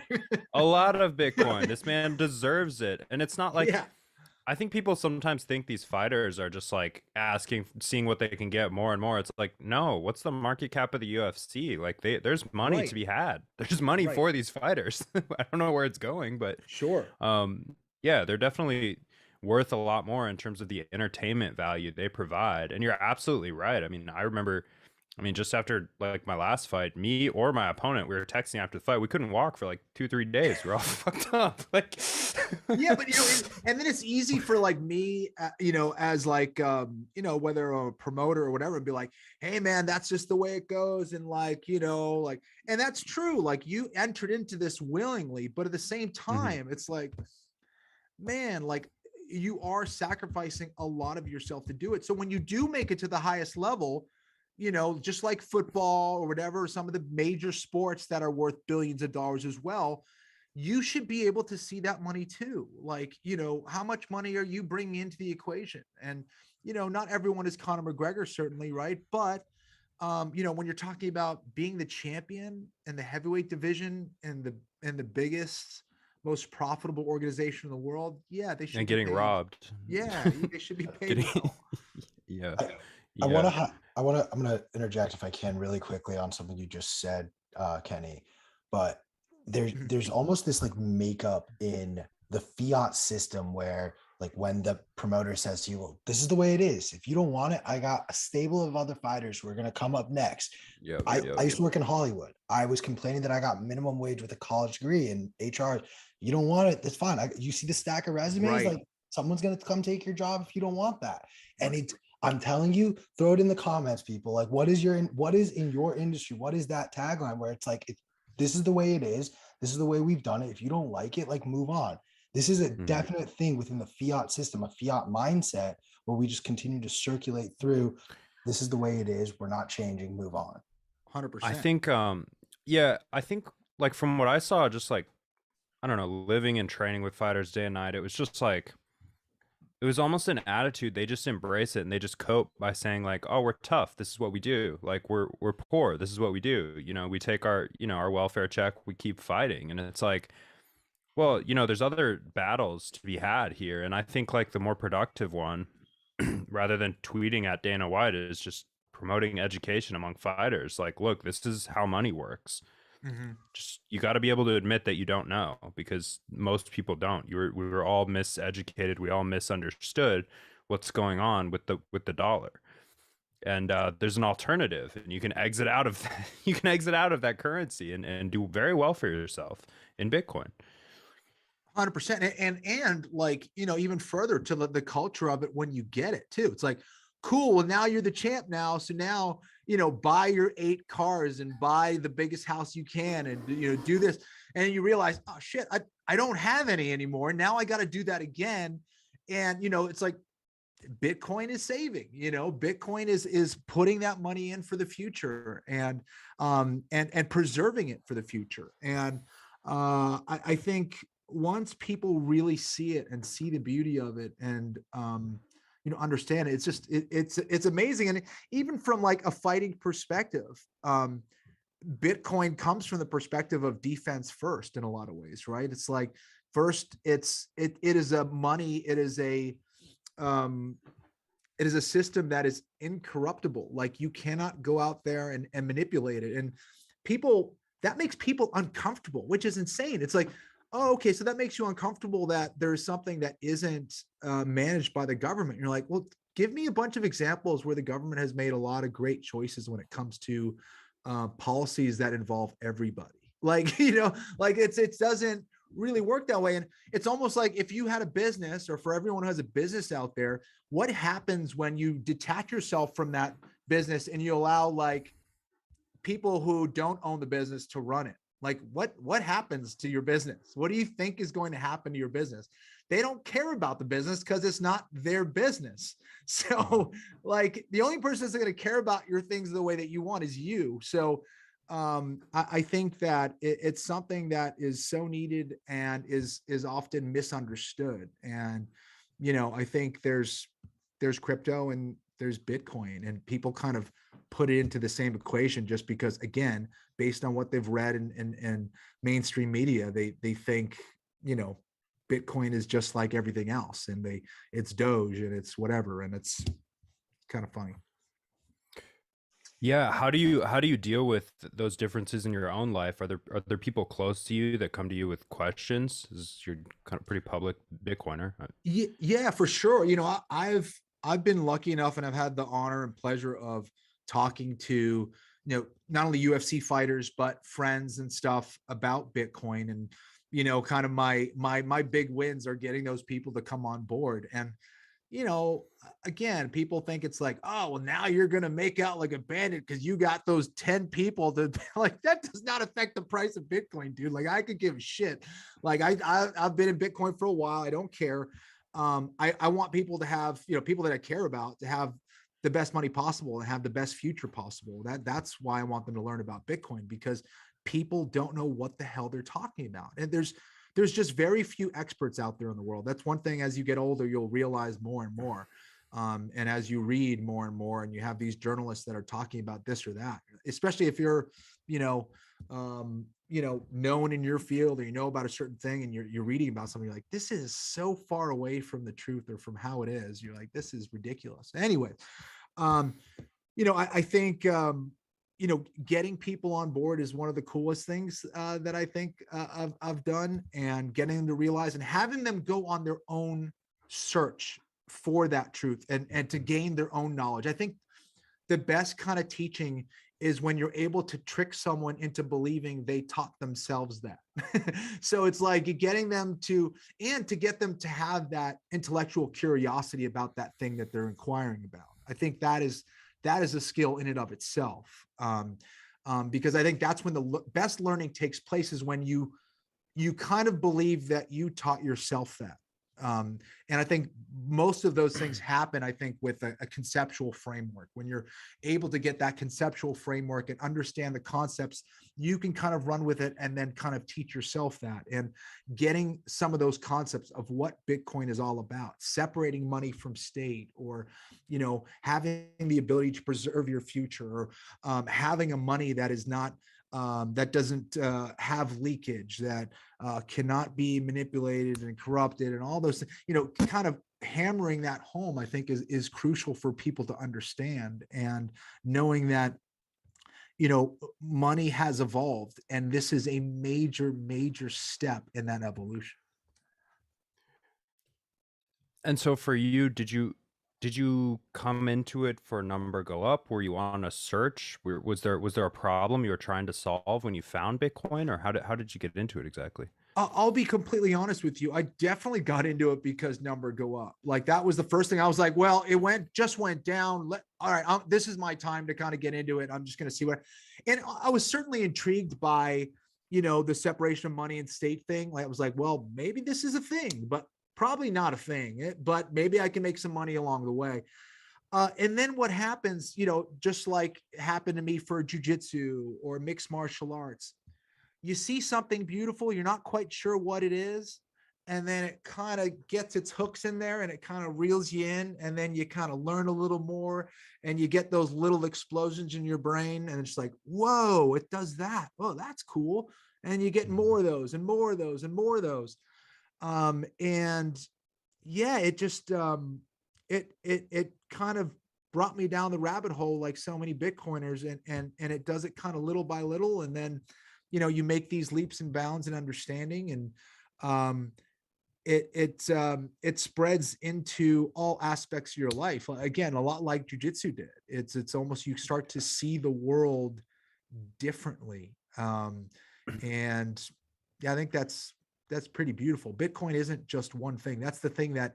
a lot of Bitcoin. This man deserves it. And it's not like,
Yeah.
I think people sometimes think these fighters are just like seeing what they can get more and more. It's like, no, what's the market cap of the UFC? Like there's money
Right.
to be had. There's money
Right.
for these fighters. I don't know where it's going, but
Sure.
yeah, they're definitely worth a lot more in terms of the entertainment value they provide. And you're absolutely right. I mean, I remember, just after like my last fight, me or my opponent, we were texting after the fight. We couldn't walk for like 2-3 days. We're all fucked up. Like,
Yeah, but and then it's easy for like me, as like, whether a promoter or whatever, be like, hey man, that's just the way it goes. And like, like, and that's true. Like you entered into this willingly, but at the same time, it's like, man, like you are sacrificing a lot of yourself to do it. So when you do make it to the highest level, just like football or whatever, some of the major sports that are worth billions of dollars as well, you should be able to see that money too. Like, how much money are you bringing into the equation? And, not everyone is Conor McGregor, certainly, right? But, when you're talking about being the champion in the heavyweight division and the biggest, most profitable organization in the world, yeah, they should
and
be
getting
paid.
robbed.
Yeah, they should be paid well.
Yeah.
I want to, I'm going to interject if I can really quickly on something you just said, Kenny, but there's almost this like makeup in the fiat system where like when the promoter says to you, well, this is the way it is. If you don't want it, I got a stable of other fighters who are going to come up next. I used to work in Hollywood. I was complaining that I got minimum wage with a college degree in HR. You don't want it. That's fine. You see the stack of resumes,
Right.
like someone's going to come take your job if you don't want that. And I'm telling you, throw it in the comments, people. Like, what is in your industry? What is that tagline where it's like, this is the way it is. This is the way we've done it. If you don't like it, like move on. This is a definite thing within the fiat system, a fiat mindset where we just continue to circulate through. This is the way it is. We're not changing. Move on.
100%.
I think, I think like from what I saw, just like, I don't know, living and training with fighters day and night, it was just like, it was almost an attitude. They just embrace it and they just cope by saying like, oh, we're tough. This is what we do. Like we're poor. This is what we do. We take our, our welfare check. We keep fighting. And it's like, well, there's other battles to be had here. And I think like the more productive one, rather than tweeting at Dana White, is just promoting education among fighters. Like, look, this is how money works. Just, you got to be able to admit that you don't know, because most people don't. We were all miseducated. We all misunderstood what's going on with the dollar. And there's an alternative, and you can exit out of that. You can exit out of that currency and do very well for yourself in Bitcoin.
100%. And like, even further to the culture of it when you get it too. It's like, cool, well, now you're the champ now. So now, buy your 8 cars and buy the biggest house you can and, do this. And you realize, oh shit, I don't have any anymore. Now I got to do that again. And, it's like Bitcoin is saving, Bitcoin is putting that money in for the future and preserving it for the future. And I think once people really see it and see the beauty of it and, understand it, it's just, it's amazing. And even from like a fighting perspective, Bitcoin comes from the perspective of defense first in a lot of ways, right? It's like, first it is a money, it is a system that is incorruptible. Like you cannot go out there and manipulate it. And that makes people uncomfortable, which is insane. It's like, oh, okay, so that makes you uncomfortable that there's something that isn't managed by the government. You're like, well, give me a bunch of examples where the government has made a lot of great choices when it comes to policies that involve everybody. Like, like it doesn't really work that way. And it's almost like if you had a business, or for everyone who has a business out there, what happens when you detach yourself from that business and you allow like people who don't own the business to run it. Like what happens to your business? What do you think is going to happen to your business? They don't care about the business because it's not their business. So like the only person that's going to care about your things the way that you want is you. So I think that it's something that is so needed and is often misunderstood. And, you know, I think there's crypto and there's Bitcoin, and people kind of put it into the same equation just because, again, based on what they've read in mainstream media, they think, you know, Bitcoin is just like everything else, and it's Doge and it's whatever, and it's kind of funny.
Yeah, how do you deal with those differences in your own life? Are there people close to you that come to you with questions? You're kind of pretty public Bitcoiner.
Yeah, for sure. You know, I've been lucky enough, and I've had the honor and pleasure of talking to, you know, not only UFC fighters but friends and stuff about Bitcoin. And, you know, kind of my big wins are getting those people to come on board. And, you know, again, people think it's like, oh, well, now you're going to make out like a bandit because you got those 10 people that like, that does not affect the price of Bitcoin, dude. Like I could give a shit. Like I've been in Bitcoin for a while. I don't care. I want people to have, you know, people that I care about to have the best money possible and have the best future possible. That's why I want them to learn about Bitcoin, because people don't know what the hell they're talking about. And there's just very few experts out there in the world. That's one thing. As you get older, you'll realize more and more. And as you read more and more, and you have these journalists that are talking about this or that, especially if you're, you know, known in your field, or you know about a certain thing, and you're reading about something, you're like, this is so far away from the truth or from how it is. You're like, this is ridiculous. Anyway, you know, I think, you know, getting people on board is one of the coolest things that I think I've done, and getting them to realize and having them go on their own search for that truth and to gain their own knowledge. I think the best kind of teaching is when you're able to trick someone into believing they taught themselves that. So it's like getting them to get them to have that intellectual curiosity about that thing that they're inquiring about. I think that is a skill in and of itself. Because I think that's when the best learning takes place, is when you kind of believe that you taught yourself that. And I think most of those things happen, I think, with a conceptual framework. When you're able to get that conceptual framework and understand the concepts, you can kind of run with it and then kind of teach yourself that. And getting some of those concepts of what Bitcoin is all about, separating money from state, or, you know, having the ability to preserve your future, or having a money that is not that doesn't have leakage, that cannot be manipulated and corrupted, and all those things, you know, kind of hammering that home, I think is crucial for people to understand. And knowing that, you know, money has evolved, and this is a major step in that evolution.
And so for you, did you come into it for a number go up? Were you on a search? Was there a problem you were trying to solve when you found Bitcoin, or how did you get into it exactly?
I'll be completely honest with you. I definitely got into it because number go up. Like that was the first thing. I was like, well, it just went down. All right, this is my time to kind of get into it. I'm just going to see what. And I was certainly intrigued by, you know, the separation of money and state thing. Like I was like, well, maybe this is a thing, but probably not a thing. But maybe I can make some money along the way. And then what happens, you know, just like happened to me for jujitsu or mixed martial arts, you see something beautiful, you're not quite sure what it is, and then it kind of gets its hooks in there and it kind of reels you in, and then you kind of learn a little more, and you get those little explosions in your brain, and it's like, whoa, it does that. Oh, that's cool. And you get more of those and more of those and more of those. And yeah, it just it kind of brought me down the rabbit hole, like so many Bitcoiners, and it does it kind of little by little, and then, you know, you make these leaps and bounds in understanding, and it spreads into all aspects of your life. Again, a lot like jujitsu did. It's almost, you start to see the world differently. And yeah, I think that's pretty beautiful. Bitcoin isn't just one thing. That's the thing that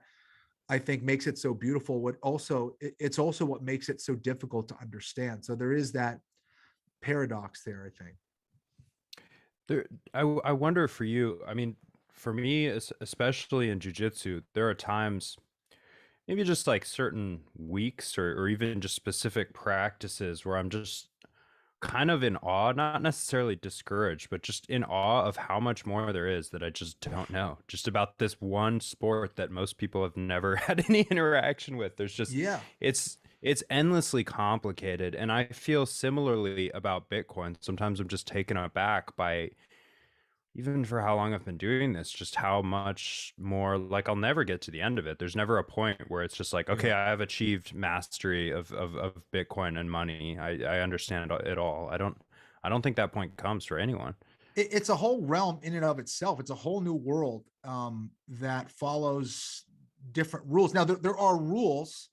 I think makes it so beautiful. It's also what makes it so difficult to understand. So there is that paradox there, I think.
There, I wonder for you. I mean, for me, especially in jujitsu, there are times, maybe just like certain weeks or even just specific practices where I'm just kind of in awe, not necessarily discouraged, but just in awe of how much more there is that I just don't know. Just about this one sport that most people have never had any interaction with. There's just
Yeah.
it's endlessly complicated. And I feel similarly about Bitcoin. Sometimes I'm just taken aback by, even for how long I've been doing this, just how much more, like, I'll never get to the end of it. There's never a point where it's just like, okay,
Yeah.
I have achieved mastery of Bitcoin and money. I understand it all. I don't think that point comes for anyone.
It's a whole realm in and of itself. It's a whole new world that follows different rules. Now there are rules,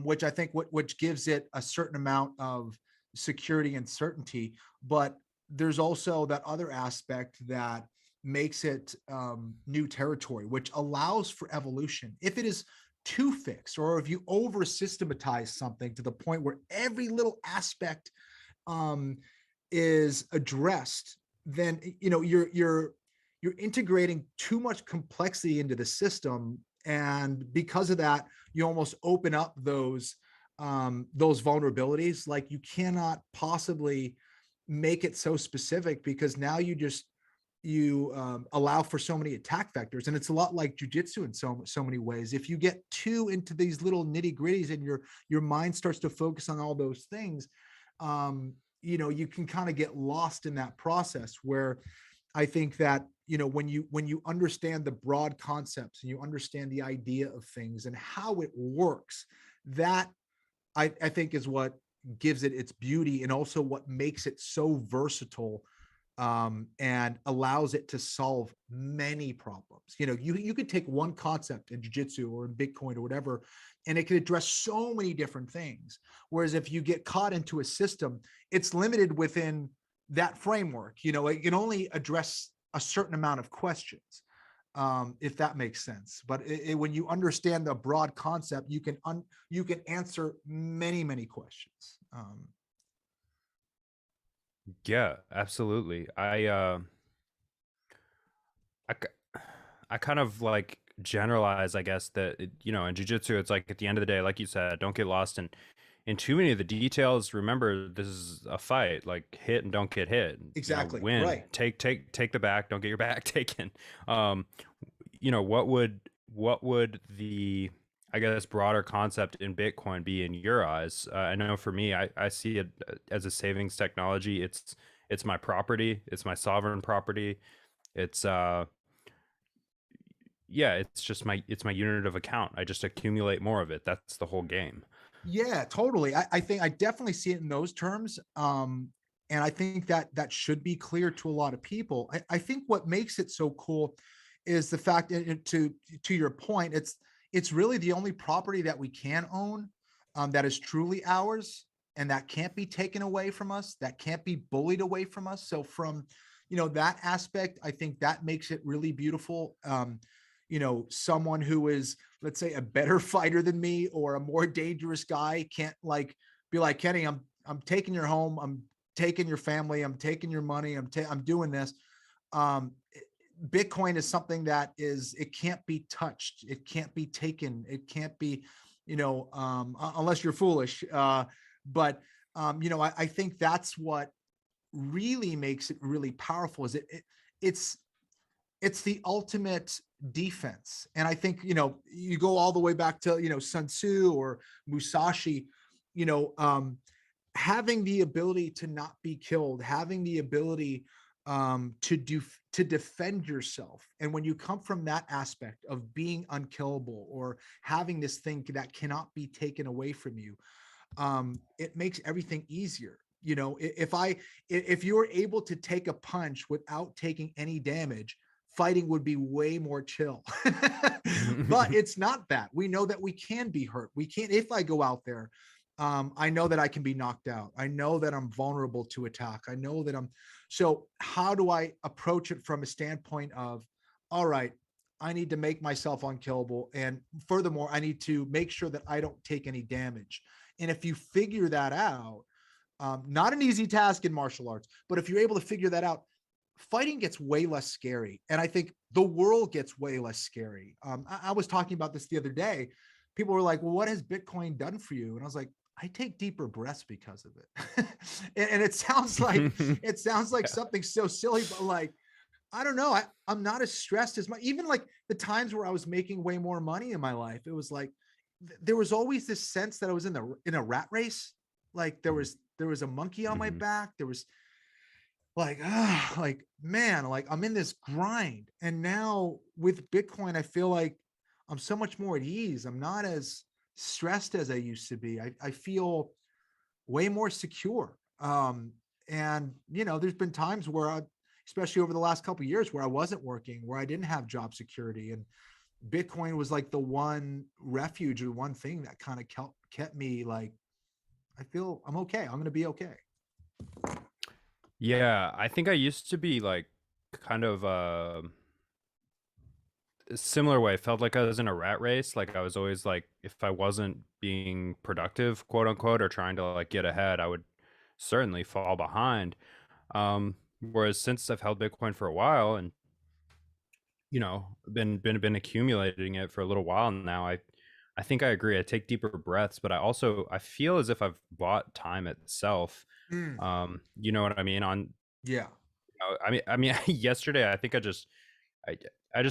which I think which gives it a certain amount of security and certainty, but there's also that other aspect that makes it new territory, which allows for evolution. If it is too fixed, or if you over systematize something to the point where every little aspect um, is addressed, then you're integrating too much complexity into the system, and because of that, you almost open up those vulnerabilities. Like, you cannot possibly make it so specific, because now you allow for so many attack vectors. And it's a lot like jujitsu in so many ways. If you get too into these little nitty gritties and your mind starts to focus on all those things, you can kind of get lost in that process. Where I think that, when you understand the broad concepts and you understand the idea of things and how it works, that I think is what gives it its beauty, and also what makes it so versatile, and allows it to solve many problems. You could take one concept in jiu-jitsu or in Bitcoin or whatever, and it could address so many different things. Whereas if you get caught into a system, it's limited within that framework. It can only address a certain amount of questions, if that makes sense. But when you understand the broad concept, you can answer many questions.
Yeah, absolutely. I k- I kind of like generalize, I guess, that in jiu-jitsu, it's like, at the end of the day, like you said, don't get lost in too many of the details. Remember, this is a fight. Like, hit and don't get hit.
Exactly.
Win.
Right.
Take the back. Don't get your back taken. Um, what would the, I guess, broader concept in Bitcoin be in your eyes? I know for me, I see it as a savings technology. It's my property. It's my sovereign property. It's yeah, it's my unit of account. I just accumulate more of it. That's the whole game.
Yeah, totally. I think I definitely see it in those terms. And I think that should be clear to a lot of people. I think what makes it so cool is the fact, to your point, it's really the only property that we can own, that is truly ours, and that can't be taken away from us, that can't be bullied away from us. So from that aspect, I think that makes it really beautiful. Someone who is, let's say, a better fighter than me, or a more dangerous guy, can't be like, Kenny, I'm taking your home, I'm taking your family, I'm taking your money, I'm doing this. Um, Bitcoin is something that it can't be touched, it can't be taken, it can't be, unless you're foolish. I think that's what really makes it really powerful. Is it's it's the ultimate defense. And I think, you go all the way back to, Sun Tzu or Musashi, you know, um, having the ability to not be killed, having the ability to defend yourself. And when you come from that aspect of being unkillable, or having this thing that cannot be taken away from you, it makes everything easier. If you're able to take a punch without taking any damage, fighting would be way more chill. But it's not that. We know that we can be hurt. We can't. If I go out there, I know that I can be knocked out. I know that I'm vulnerable to attack. I know that I'm. So how do I approach it from a standpoint of, all right, I need to make myself unkillable. And furthermore, I need to make sure that I don't take any damage. And if you figure that out, not an easy task in martial arts, but if you're able to figure that out, fighting gets way less scary. And I think the world gets way less scary. I was talking about this the other day. People were like, well, what has Bitcoin done for you? And I was like, I take deeper breaths because of it. and it sounds like, something so silly, but like, I don't know. I'm not as stressed as even like the times where I was making way more money in my life. It was like, there was always this sense that I was in a rat race. Like there was a monkey on my back. There was like, man, like I'm in this grind. And now with Bitcoin, I feel like I'm so much more at ease. I'm not as stressed as I used to be. I feel way more secure. And there's been times where especially over the last couple of years where I wasn't working, where I didn't have job security, and Bitcoin was like the one refuge or one thing that kind of kept me like, I feel I'm okay. I'm going to be okay.
Yeah, I think I used to be like kind of a similar way. I felt like I was in a rat race. Like I was always like, if I wasn't being productive, quote unquote, or trying to like get ahead, I would certainly fall behind. Whereas since I've held Bitcoin for a while and been accumulating it for a little while now, I think I agree. I take deeper breaths, but I feel as if I've bought time itself. You know what I mean?
Yeah.
I mean, yesterday I think I just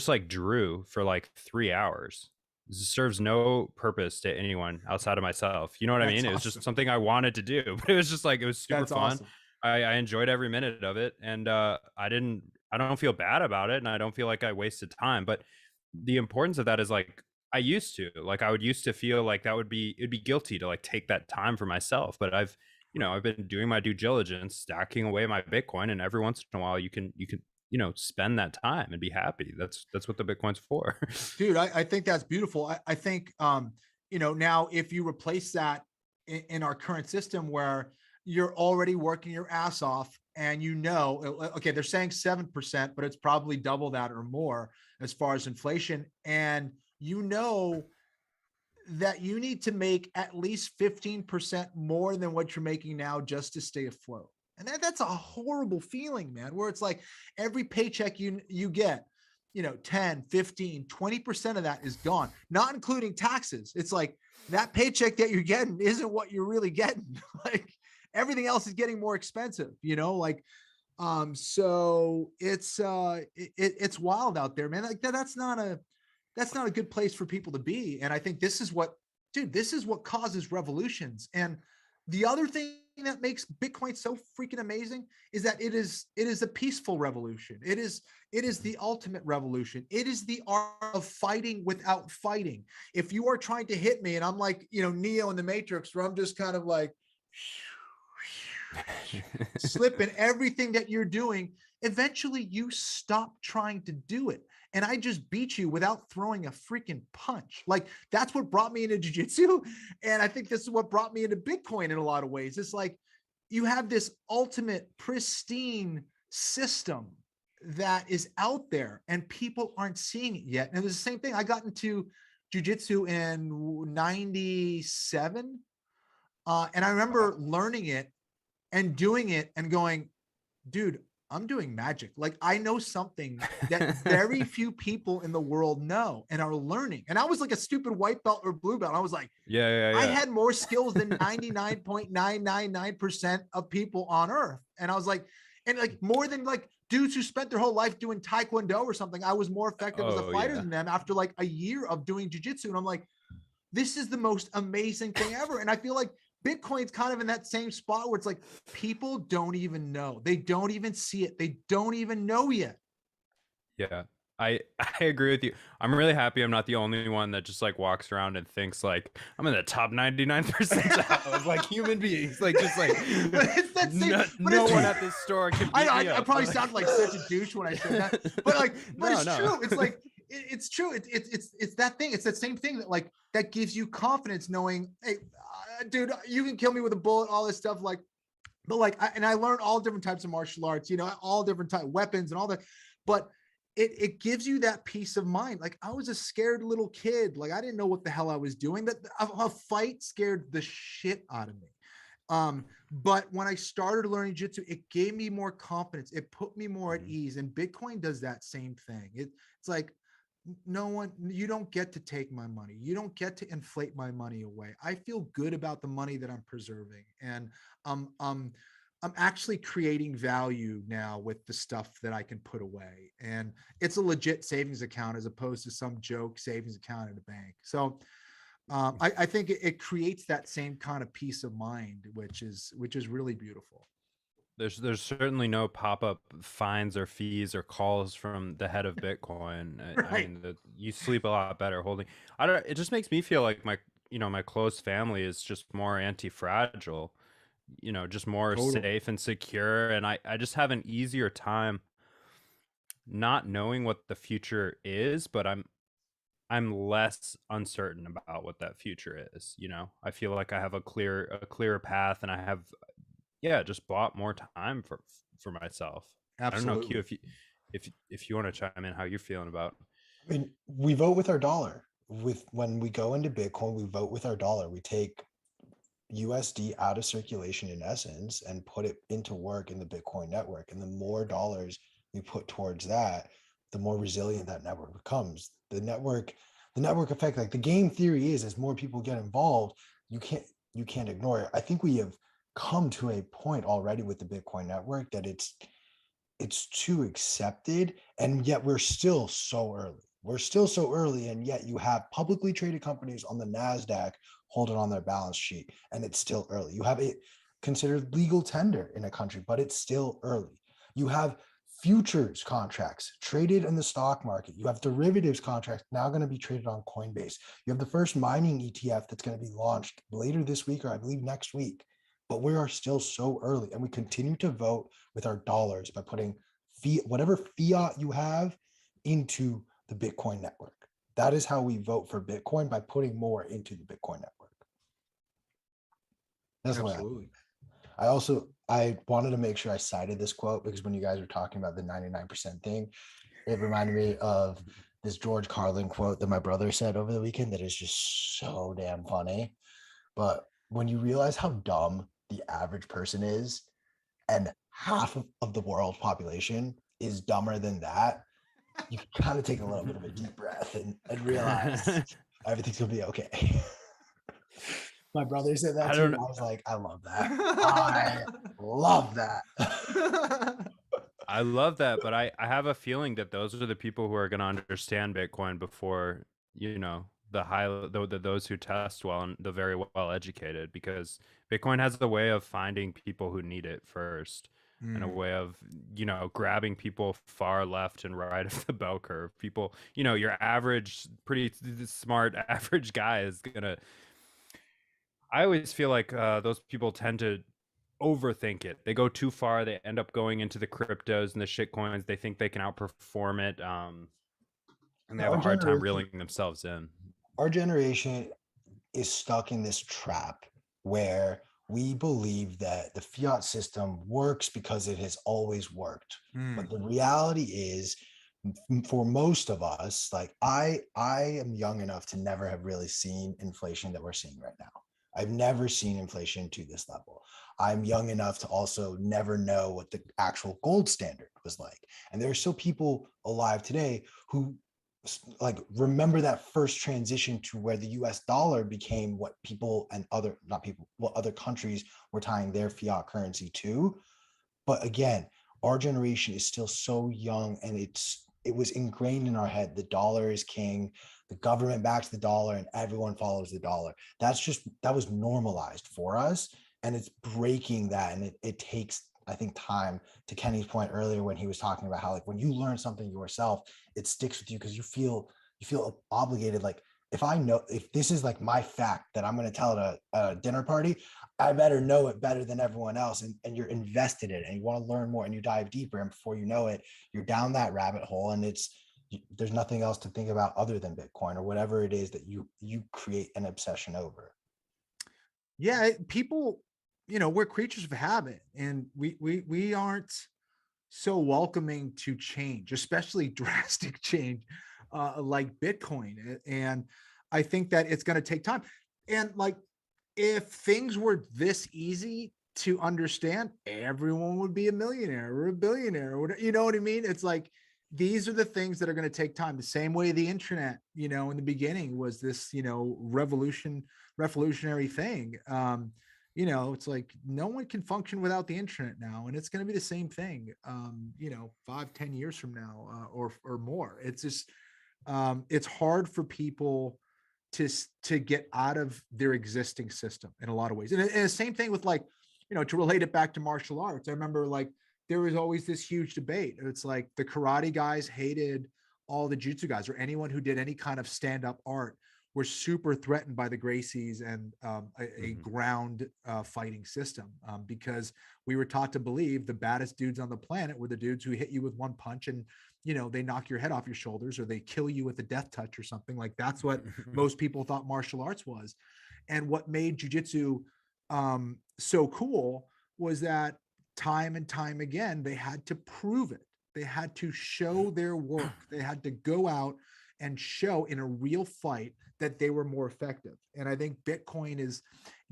like drew for like 3 hours. This serves no purpose to anyone outside of myself. You know what I mean? It was just something I wanted to do, but it was just like, it was super fun.
Awesome.
I enjoyed every minute of it, and I don't feel bad about it, and I don't feel like I wasted time. But the importance of that is like, I would used to feel like it'd be guilty to like take that time for myself. But I've been doing my due diligence, stacking away my Bitcoin, and every once in a while you can spend that time and be happy. That's what the Bitcoin's for.
Dude, I think that's beautiful. I think now if you replace that in our current system where you're already working your ass off, and okay, they're saying 7%, but it's probably double that or more as far as inflation. And that you need to make at least 15% more than what you're making now just to stay afloat. And that's a horrible feeling, man, where it's like every paycheck you get, 10, 15, 20% of that is gone, not including taxes. It's like that paycheck that you're getting isn't what you're really getting. Like everything else is getting more expensive, so it's wild out there, man. Like that's not a good place for people to be. And I think this is what causes revolutions. And the other thing that makes Bitcoin so freaking amazing is that it is a peaceful revolution. It is the ultimate revolution. It is the art of fighting without fighting. If you are trying to hit me and I'm like, Neo in the Matrix, where I'm just kind of like slipping everything that you're doing, eventually you stop trying to do it. And I just beat you without throwing a freaking punch. Like that's what brought me into jiu-jitsu. And I think this is what brought me into Bitcoin in a lot of ways. It's like you have this ultimate pristine system that is out there and people aren't seeing it yet. And it was the same thing. I got into jiu-jitsu in 97. And I remember learning it and doing it and going, dude, I'm doing magic. Like I know something that very few people in the world know and are learning. And I was like a stupid white belt or blue belt. I was like,
yeah.
I had more skills than 99.999% of people on earth. And I was like, and like more than like dudes who spent their whole life doing Taekwondo or something. I was more effective as a fighter than them after like a year of doing jiu-jitsu. And I'm like, this is the most amazing thing ever. And I feel like Bitcoin's kind of in that same spot where it's like people don't even know. They don't even see it. They don't even know yet.
Yeah, I agree with you. I'm really happy I'm not the only one that just like walks around and thinks like I'm in the top 99% of like human beings. Like just like
but it's that same,
no one at this store can beat me up.
I probably sound like such a douche when I say that, but like, but it's true. It's like it's true. It's that thing. It's that same thing that gives you confidence, knowing, hey, dude, you can kill me with a bullet, all this stuff. Like, but like, I learned all different types of martial arts, all different type weapons and all that. But it gives you that peace of mind. Like, I was a scared little kid. Like, I didn't know what the hell I was doing. That a fight scared the shit out of me. But when I started learning jiu-jitsu, it gave me more confidence. It put me more at ease. And Bitcoin does that same thing. It's like, you don't get to take my money. You don't get to inflate my money away. I feel good about the money that I'm preserving. And I'm actually creating value now with the stuff that I can put away. And it's a legit savings account as opposed to some joke savings account at a bank. So I think it creates that same kind of peace of mind, which is really beautiful.
There's certainly no pop-up fines or fees or calls from the head of Bitcoin. I
Right.
mean, you sleep a lot better holding. I don't. It just makes me feel like my close family is just more anti-fragile. Just more
Totally.
safe and secure, and I just have an easier time not knowing what the future is, but I'm less uncertain about what that future is. I feel like I have a clearer path, and I have, yeah, just bought more time for myself. I don't know, Q,
Absolutely.
if you want to chime in how you're feeling about.
I mean, we vote with our dollar. When we go into Bitcoin, we vote with our dollar. We take USD out of circulation in essence and put it into work in the Bitcoin network. And the more dollars we put towards that, the more resilient that network becomes. The network effect, like the game theory is, as more people get involved, you can't ignore it. I think we have come to a point already with the Bitcoin network that it's too accepted, and yet we're still so early. We're still so early, and yet you have publicly traded companies on the NASDAQ holding on their balance sheet, and it's still early. You have it considered legal tender in a country, but it's still early. You have futures contracts traded in the stock market. You have derivatives contracts now going to be traded on Coinbase. You have the first mining ETF that's going to be launched later this week, or I believe next week. But we are still so early, and we continue to vote with our dollars by putting whatever fiat you have into the Bitcoin network. That is how we vote for Bitcoin, by putting more into the Bitcoin network. That's the way
Absolutely.
I wanted to make sure I cited this quote, because when you guys were talking about the 99% thing, it reminded me of this George Carlin quote that my brother said over the weekend that is just so damn funny. But when you realize how dumb the average person is, and half of the world population is dumber than that, you can kind of take a little bit of a deep breath and realize everything's gonna be okay. My brother said that
I
too.
don't
I
know.
was like, I love that. I love that.
I love that, but I have a feeling that those are the people who are going to understand Bitcoin before, those who test well and the very well educated, because Bitcoin has the way of finding people who need it first, and a way of, grabbing people far left and right of the bell curve. People, your average, pretty smart average guy is going to, I always feel like those people tend to overthink it. They go too far. They end up going into the cryptos and the shit coins. They think they can outperform it, and they have a
Our
hard time
generation,
reeling themselves in.
our generation is stuck in this trap where we believe that the fiat system works because it has always worked. But the reality is, for most of us, like I am young enough to never have really seen inflation that we're seeing right now. I've never seen inflation to this level. I'm young enough to also never know what the actual gold standard was like. And there are still people alive today who like remember that first transition to where the US dollar became what people and other, not people, what other countries were tying their fiat currency to. But again, our generation is still so young, and it was ingrained in our head. The dollar is king, the government backs the dollar, and everyone follows the dollar. That was normalized for us, and it's breaking that. And it takes, I think, time. To Kenny's point earlier, when he was talking about how, like, when you learn something yourself, it sticks with you because you feel obligated. Like, if this is like my fact that I'm going to tell at a dinner party, I better know it better than everyone else. And you're invested in it, and you want to learn more, and you dive deeper. And before you know it, you're down that rabbit hole, and there's nothing else to think about other than Bitcoin or whatever it is that you create an obsession over.
Yeah, people, we're creatures of habit, and we aren't so welcoming to change, especially drastic change, like Bitcoin. And I think that it's going to take time. And like, if things were this easy to understand, everyone would be a millionaire or a billionaire, or whatever, you know what I mean? It's like, these are the things that are going to take time. The same way the internet, in the beginning was this, revolutionary thing. It's like no one can function without the internet now, and it's going to be the same thing. 5-10 years from now, or more. It's just, it's hard for people to get out of their existing system in a lot of ways. And the same thing with, like, to relate it back to martial arts. I remember, like, there was always this huge debate. It's like the karate guys hated all the jiu-jitsu guys, or anyone who did any kind of stand-up art were super threatened by the Gracies and a ground fighting system, because we were taught to believe the baddest dudes on the planet were the dudes who hit you with one punch and, they knock your head off your shoulders, or they kill you with a death touch or something. Like, that's what most people thought martial arts was. And what made jiu-jitsu so cool was that time and time again, they had to prove it. They had to show their work. They had to go out and show in a real fight that they were more effective. And I think Bitcoin is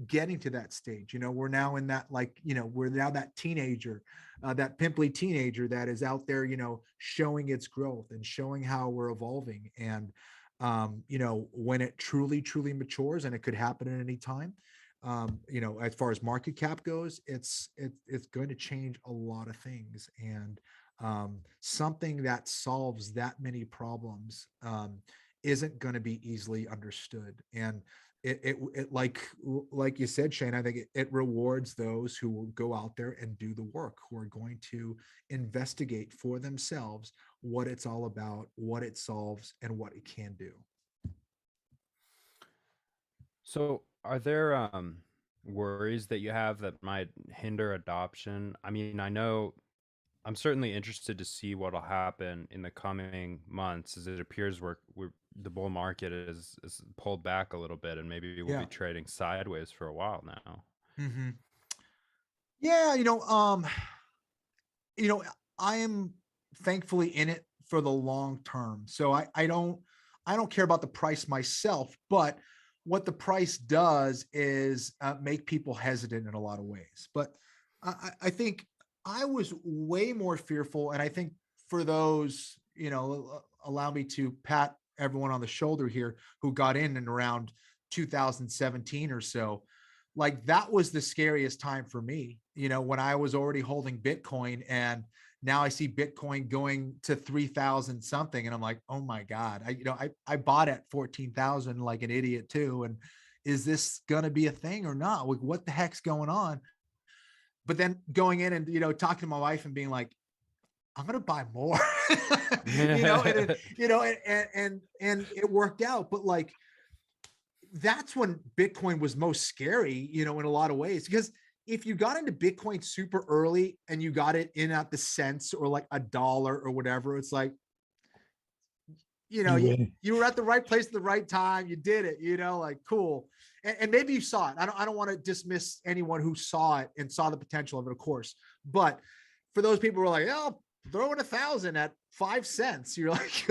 getting to that stage. We're now in that, like, we're now that teenager, that pimply teenager that is out there, showing its growth and showing how we're evolving. And, when it truly, truly matures, and it could happen at any time, as far as market cap goes, it's going to change a lot of things. And something that solves that many problems isn't going to be easily understood. And it like you said, Shane, I think it rewards those who will go out there and do the work, who are going to investigate for themselves what it's all about, what it solves, and what it can do.
So are there worries that you have that might hinder adoption? I mean, I know I'm certainly interested to see what'll happen in the coming months, as it appears the bull market is pulled back a little bit, and maybe we'll be trading sideways for a while now.
Mm-hmm. Yeah, I am thankfully in it for the long term. So I don't care about the price myself, but what the price does is make people hesitant in a lot of ways. But I think I was way more fearful. And I think for those, allow me to pat everyone on the shoulder here who got in around 2017 or so. Like, that was the scariest time for me, when I was already holding Bitcoin, and now I see Bitcoin going to 3,000 something. And I'm like, oh my God, I bought at 14,000 like an idiot too. And is this going to be a thing or not? Like, what the heck's going on? But then going in and, talking to my wife and being like, I'm going to buy more, and it worked out. But like, that's when Bitcoin was most scary, in a lot of ways, because if you got into Bitcoin super early and you got it in at the cents or like $1 or whatever, it's like, you were at the right place at the right time. You did it, like, cool. And maybe you saw it. I don't want to dismiss anyone who saw it and saw the potential of it, of course. But for those people who are like, oh, throw in 1,000 at 5 cents, you're like,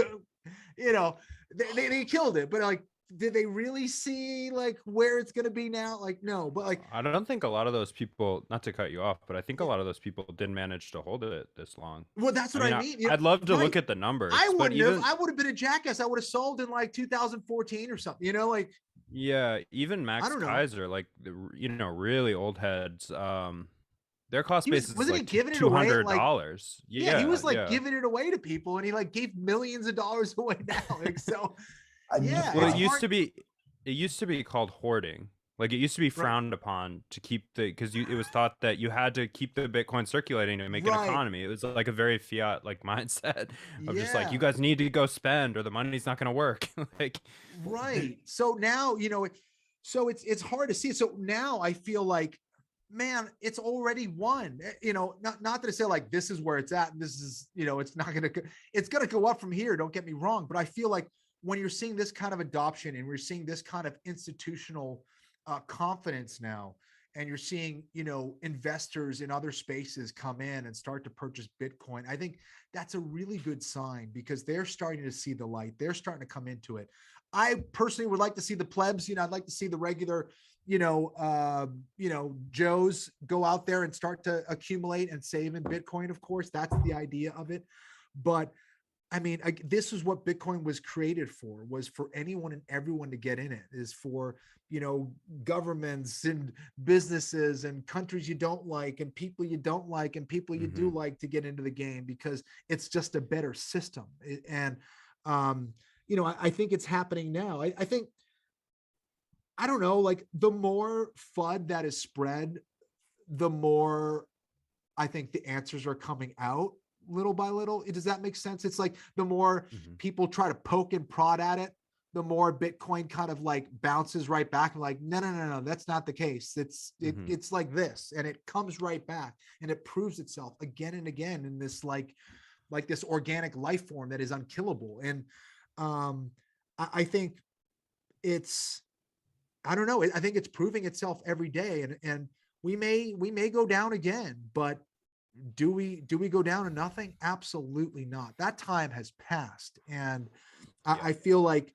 they killed it. But like, did they really see like where it's going to be now? Like, no, but like,
I don't think a lot of those people, not to cut you off, but I think a lot of those people didn't manage to hold it this long.
Well, that's what I mean.
I'd love to look at the numbers.
I would have been a jackass. I would have sold in like 2014 or something, like.
Yeah. Even Max Kaiser, like, really old heads, their cost basis is like $200. Like,
yeah, he was like giving it away to people, and he like gave millions of dollars away now. Like, so. Yeah.
Well, it used to be called hoarding. Like, it used to be frowned upon to keep because it was thought that you had to keep the Bitcoin circulating to make an economy. It was like a very fiat like mindset of just like, you guys need to go spend or the money's not going to work. Like,
right. So now, so it's hard to see. So now I feel like, man, it's already won, not that I say like, this is where it's at. And this is, it's going to go up from here. Don't get me wrong. But I feel like when you're seeing this kind of adoption and we're seeing this kind of institutional confidence now, and you're seeing, investors in other spaces come in and start to purchase Bitcoin, I think that's a really good sign, because they're starting to see the light. They're starting to come into it. I personally would like to see the plebs, I'd like to see the regular, Joes go out there and start to accumulate and save in Bitcoin. Of course, that's the idea of it. But I mean, this is what Bitcoin was created for, was for anyone and everyone to get in it, is for, governments and businesses and countries you don't like and people you don't like and people you do like to get into the game, because it's just a better system. And, I think it's happening now. I think, I don't know, like the more FUD that is spread, the more I think the answers are coming out little by little. Does that make sense? It's like the more people try to poke and prod at it, the more Bitcoin kind of like bounces right back and like, no, that's not the case. It's like this, and it comes right back and it proves itself again and again in this like this organic life form that is unkillable. And I think I don't know. I think it's proving itself every day, and we may go down again, but do we go down to nothing? Absolutely not. That time has passed. And I feel like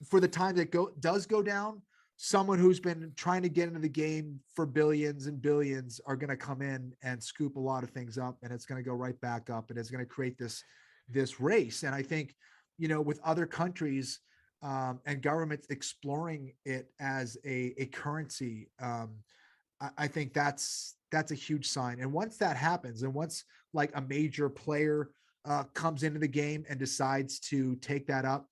for the time that does go down, someone who's been trying to get into the game for billions and billions are going to come in and scoop a lot of things up, and it's going to go right back up, and it's going to create this race. And I think, with other countries and governments exploring it as a currency, I think that's a huge sign. And once that happens, and once like a major player comes into the game and decides to take that up,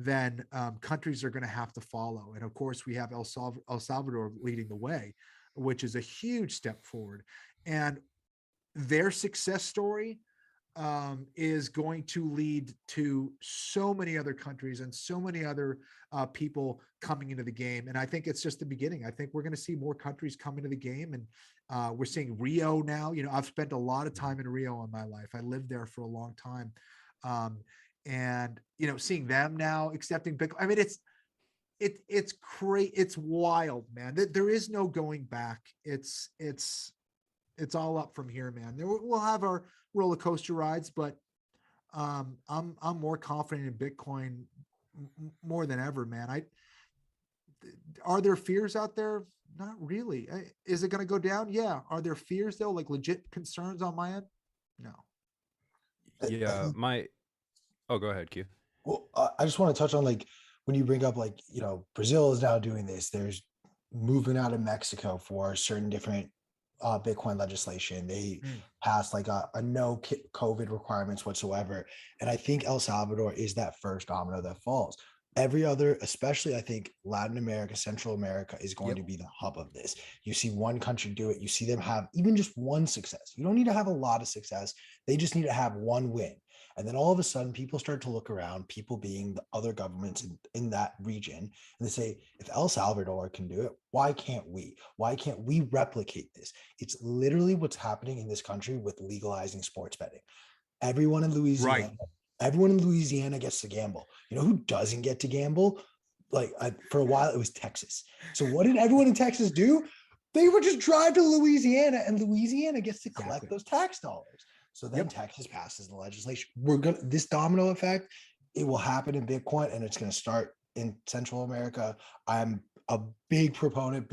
then countries are going to have to follow. And of course, we have El Salvador leading the way, which is a huge step forward. And their success story is going to lead to so many other countries and so many other people coming into the game. And I think it's just the beginning. I think we're going to see more countries come into the game. And we're seeing Rio now. I've spent a lot of time in Rio in my life. I lived there for a long time. And, seeing them now accepting Bitcoin. I mean, it's great. It's wild, man. There is no going back. It's all up from here, man. We'll have our roller coaster rides, but I'm more confident in Bitcoin more than ever, man. Are there fears out there? Not really. Is it going to go down? Yeah. Are there fears though? Like legit concerns on my end? No.
Yeah, go ahead, Q.
Well, I just want to touch on like when you bring up like, Brazil is now doing this. There's movement out of Mexico for certain different Bitcoin legislation. They passed like a no COVID requirements whatsoever. And I think El Salvador is that first domino that falls. Every other, especially I think Latin America, Central America is going to be the hub of this. You see one country do it. You see them have even just one success. You don't need to have a lot of success. They just need to have one win. And then all of a sudden, people start to look around, people being the other governments in that region, and they say, if El Salvador can do it, why can't we? Why can't we replicate this? It's literally what's happening in this country with legalizing sports betting. Everyone in Louisiana, Everyone in Louisiana gets to gamble. You know who doesn't get to gamble? For a while, it was Texas. So what did everyone in Texas do? They would just drive to Louisiana, and Louisiana gets to collect those tax dollars. So then Texas passes the legislation. This domino effect, it will happen in Bitcoin, and it's going to start in Central America. I'm a big proponent.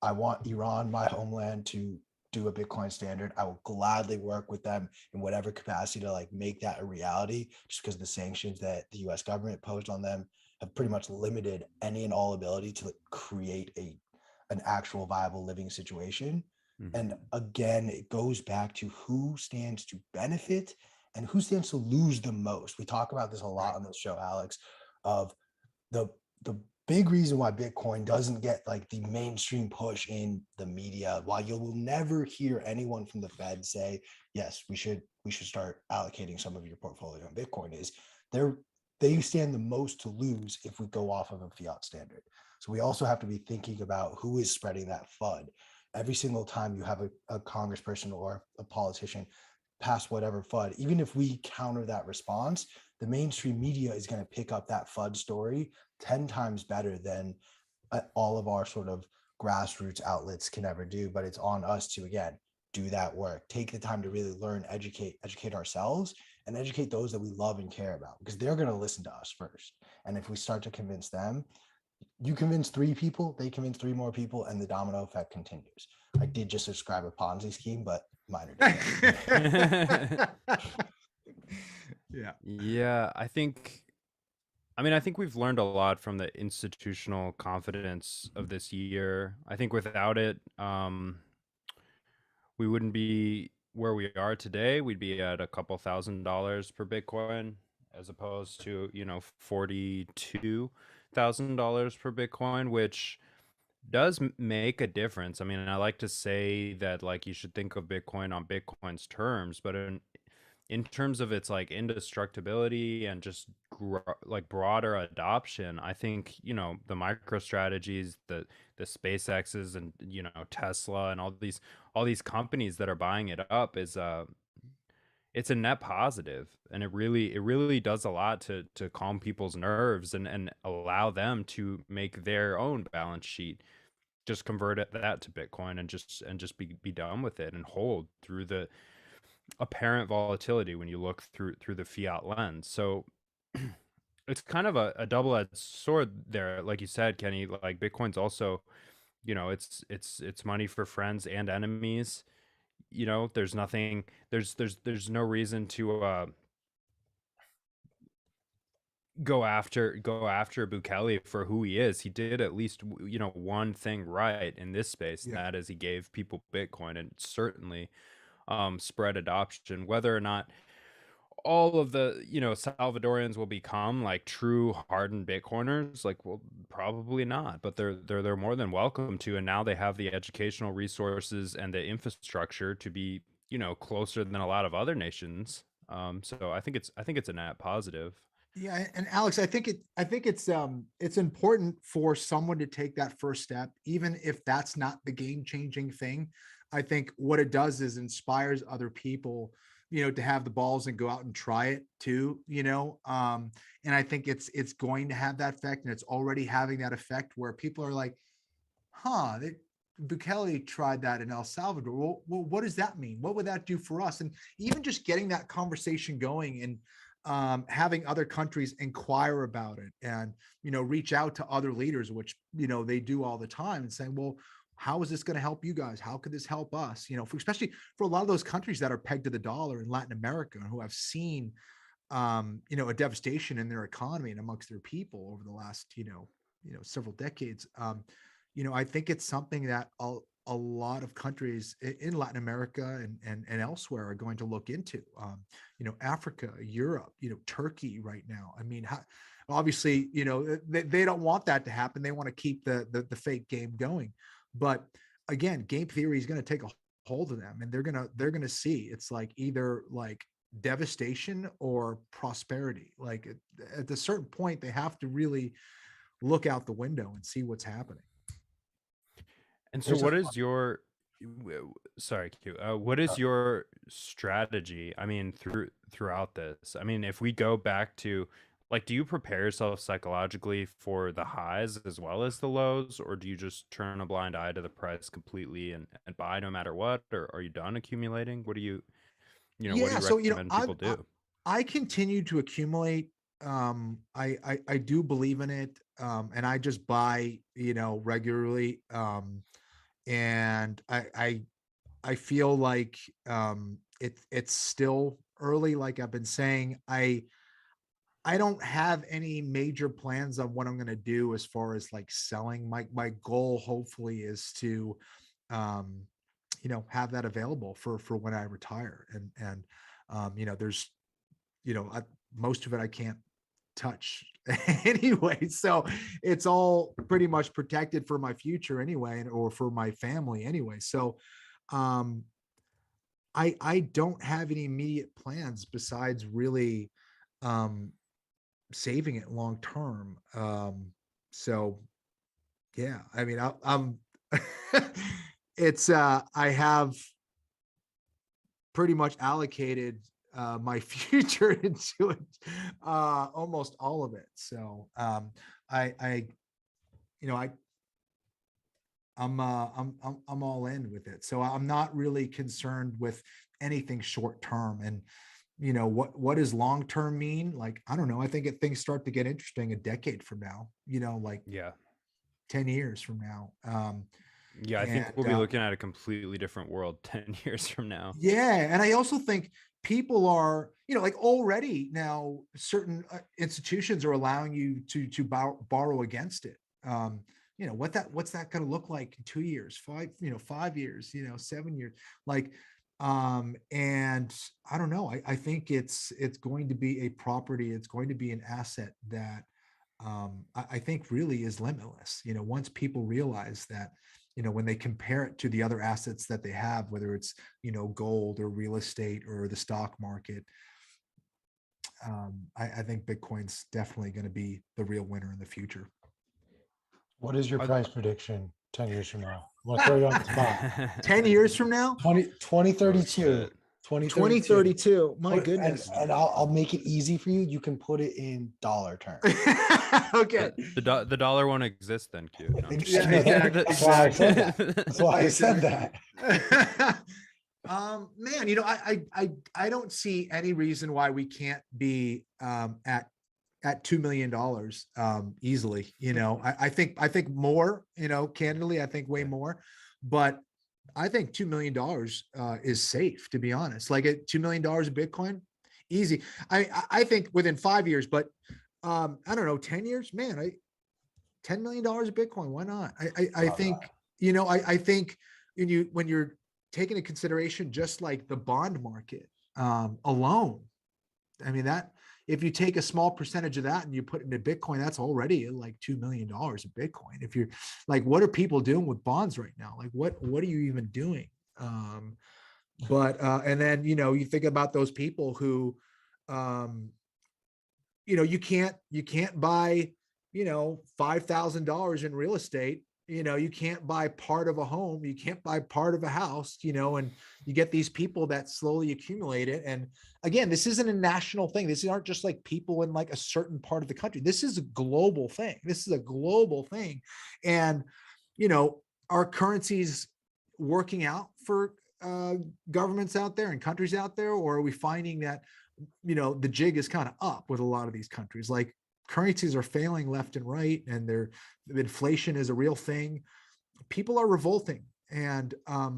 I want Iran, my homeland, to do a Bitcoin standard. I will gladly work with them in whatever capacity to make that a reality, just because the sanctions that the US government posed on them have pretty much limited any and all ability to create an actual viable living situation. Mm-hmm. And again, it goes back to who stands to benefit and who stands to lose the most. We talk about this a lot on this show, Alex, of the big reason why Bitcoin doesn't get the mainstream push in the media, while you will never hear anyone from the Fed say, yes, we should start allocating some of your portfolio in Bitcoin, is they stand the most to lose if we go off of a fiat standard. So we also have to be thinking about who is spreading that FUD. Every single time you have a congressperson or a politician pass whatever FUD, even if we counter that response, the mainstream media is going to pick up that FUD story 10 times better than all of our sort of grassroots outlets can ever do, but it's on us to, again, do that work, take the time to really learn, educate ourselves, and educate those that we love and care about, because they're going to listen to us first. And if we start to convince them, you convince 3 people, they convince 3 more people, and the domino effect continues. I did just describe a Ponzi scheme, but minor detail.
Yeah.
Yeah, I think we've learned a lot from the institutional confidence of this year. I think without it, we wouldn't be where we are today. We'd be at a couple $1,000s per Bitcoin, as opposed to, $42,000 per Bitcoin, which does make a difference. I mean, I like to say that, like, you should think of Bitcoin on Bitcoin's terms, but in terms of its like indestructibility and just like broader adoption, I think, the micro strategies, the SpaceX's and, Tesla and all these companies that are buying it up is it's a net positive, and it really does a lot to calm people's nerves and allow them to make their own balance sheet, just convert that to Bitcoin and just be done with it and hold through the apparent volatility when you look through the fiat lens. So it's kind of a double-edged sword there, like you said, Kenny. Like, Bitcoin's also, it's money for friends and enemies. There's nothing, there's no reason to go after Bukele for who he is. He did at least, one thing right in this space, and
Yeah.
that is he gave people Bitcoin, and certainly spread adoption. Whether or not all of the, Salvadorians will become like true hardened Bitcoiners, like, well, probably not, but they're more than welcome to. And now they have the educational resources and the infrastructure to be, closer than a lot of other nations. So I think it's a net positive.
Yeah, and Alex, I think it's important for someone to take that first step, even if that's not the game-changing thing. I think what it does is inspires other people, to have the balls and go out and try it too, and I think it's going to have that effect, and it's already having that effect where people are like, Bukele tried that in El Salvador. Well, what does that mean? What would that do for us? And even just getting that conversation going, and having other countries inquire about it, and reach out to other leaders, which they do all the time, and saying, well, how is this going to help you guys? How could this help us? Especially for a lot of those countries that are pegged to the dollar in Latin America, and who have seen a devastation in their economy and amongst their people over the last several decades. I think it's something that a lot of countries in Latin America and elsewhere are going to look into. Africa, Europe, Turkey right now. I mean, obviously, they don't want that to happen. They want to keep the fake game going. But again, game theory is going to take a hold of them, and they're going to see it's like either like devastation or prosperity. Like at a certain point, they have to really look out the window and see what's happening.
And so what is your sorry, Q, what is your strategy? I mean, throughout this, I mean, if we go back to, like, do you prepare yourself psychologically for the highs as well as the lows, or do you just turn a blind eye to the price completely and buy no matter what? Or are you done accumulating? What do you what do you
So
recommend people do?
I continue to accumulate. I do believe in it, and I just buy regularly. And I feel like it's still early. Like I've been saying, I don't have any major plans on what I'm going to do as far as like selling. My goal hopefully is to have that available for when I retire. And there's most of it I can't touch anyway, so it's all pretty much protected for my future anyway, or for my family anyway. So I don't have any immediate plans besides really saving it long term. So yeah, I mean, I'm it's I have pretty much allocated my future into it, almost all of it. So I I'm all in with it. So I'm not really concerned with anything short term. And what does long term mean? Like, I don't know. I think things start to get interesting a decade from now, like
Yeah.
10 years from now.
Yeah, I think
And
we'll be looking at a completely different world 10 years from now.
yeah, and I also think people are, like already now certain institutions are allowing you to borrow against it. What's that going to look like in 2 years, 5 years, 7 years, like, and I don't know. I think it's going to be a property. It's going to be an asset that I think really is limitless. Once people realize that, when they compare it to the other assets that they have, whether it's, gold or real estate or the stock market, I think Bitcoin's definitely going to be the real winner in the future.
What is your
Are-
price prediction 10 years from now? I'm going to throw you on the spot.
10 years from now,
2032.
shit.
2032.
2032. My
And,
goodness.
and I'll make it easy for you. You can put it in dollar terms.
Okay.
The dollar won't exist then, Q. No, I'm just
Yeah,
kidding.
exactly,
That's why I said that. That's why I said that.
Man, I don't see any reason why we can't be at $2 million easily. I think more, candidly, I think way
Yeah.
more, but I think $2 million is safe, to be honest. Like at $2 million of Bitcoin, easy. I think within 5 years, but I don't know, 10 years, man, $10 million of Bitcoin. Why not? I think, I think when you're taking into consideration just like the bond market alone, I mean, that if you take a small percentage of that and you put it into Bitcoin, that's already like $2 million of Bitcoin. If you're like, what are people doing with bonds right now? Like, what are you even doing? And then, you think about those people who, you can't buy, $5,000 in real estate. You can't buy part of a home, you can't buy part of a house, and you get these people that slowly accumulate it. And again, this isn't a national thing. These aren't just like people in like a certain part of the country. This is a global thing. And, our currencies working out for governments out there and countries out there, or are we finding that, the jig is kind of up with a lot of these countries? Like, currencies are failing left and right, and inflation is a real thing. People are revolting, and I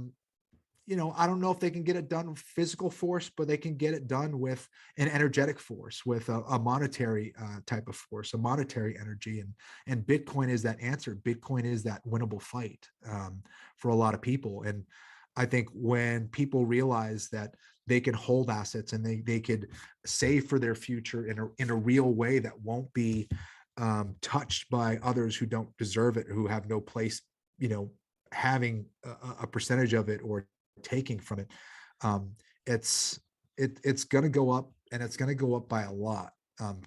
don't know if they can get it done with physical force, but they can get it done with an energetic force, with a monetary type of force, a monetary energy, and Bitcoin is that answer. Bitcoin is that winnable fight for a lot of people. And I think when people realize that they can hold assets and they could save for their future in a real way that won't be touched by others who don't deserve it, who have no place, having a percentage of it or taking from it, it's going to go up, and it's going to go up by a lot.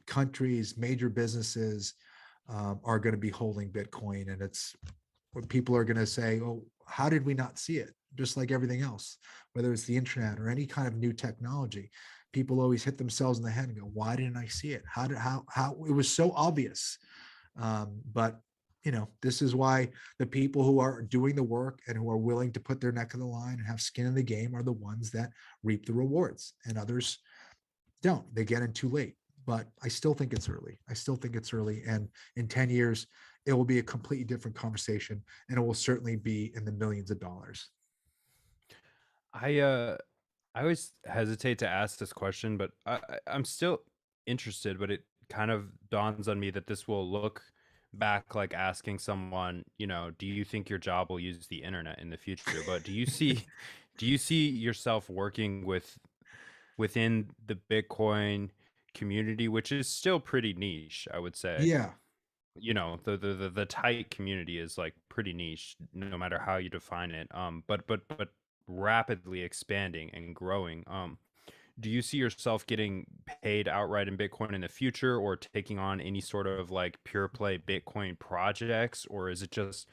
Countries, major businesses are going to be holding Bitcoin, and it's what people are going to say, oh, how did we not see it? Just like everything else, whether it's the internet or any kind of new technology, people always hit themselves in the head and go, why didn't I see it? How it was so obvious. But this is why the people who are doing the work and who are willing to put their neck on the line and have skin in the game are the ones that reap the rewards, and others don't. They get in too late. But I still think it's early. And in 10 years, it will be a completely different conversation, and it will certainly be in the millions of dollars.
I always hesitate to ask this question, but I'm still interested, but it kind of dawns on me that this will look back like asking someone, do you think your job will use the internet in the future? But do you see yourself working within the Bitcoin community, which is still pretty niche, I would say?
Yeah.
The tight community is like pretty niche, no matter how you define it. But rapidly expanding and growing. Do you see yourself getting paid outright in Bitcoin in the future, or taking on any sort of like pure play Bitcoin projects, or is it just,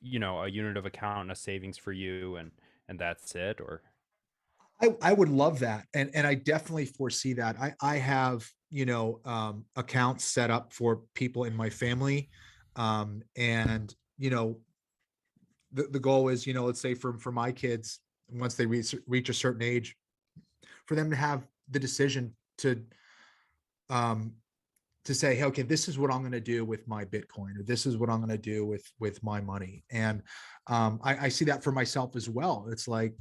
a unit of account and a savings for you, and that's it? Or
I would love that. And I definitely foresee that. I have, accounts set up for people in my family. And, the goal is, let's say for my kids, once they reach a certain age, for them to have the decision um, to say, hey, okay, this is what I'm going to do with my Bitcoin, or this is what I'm going to do with my money. And I see that for myself as well. It's like,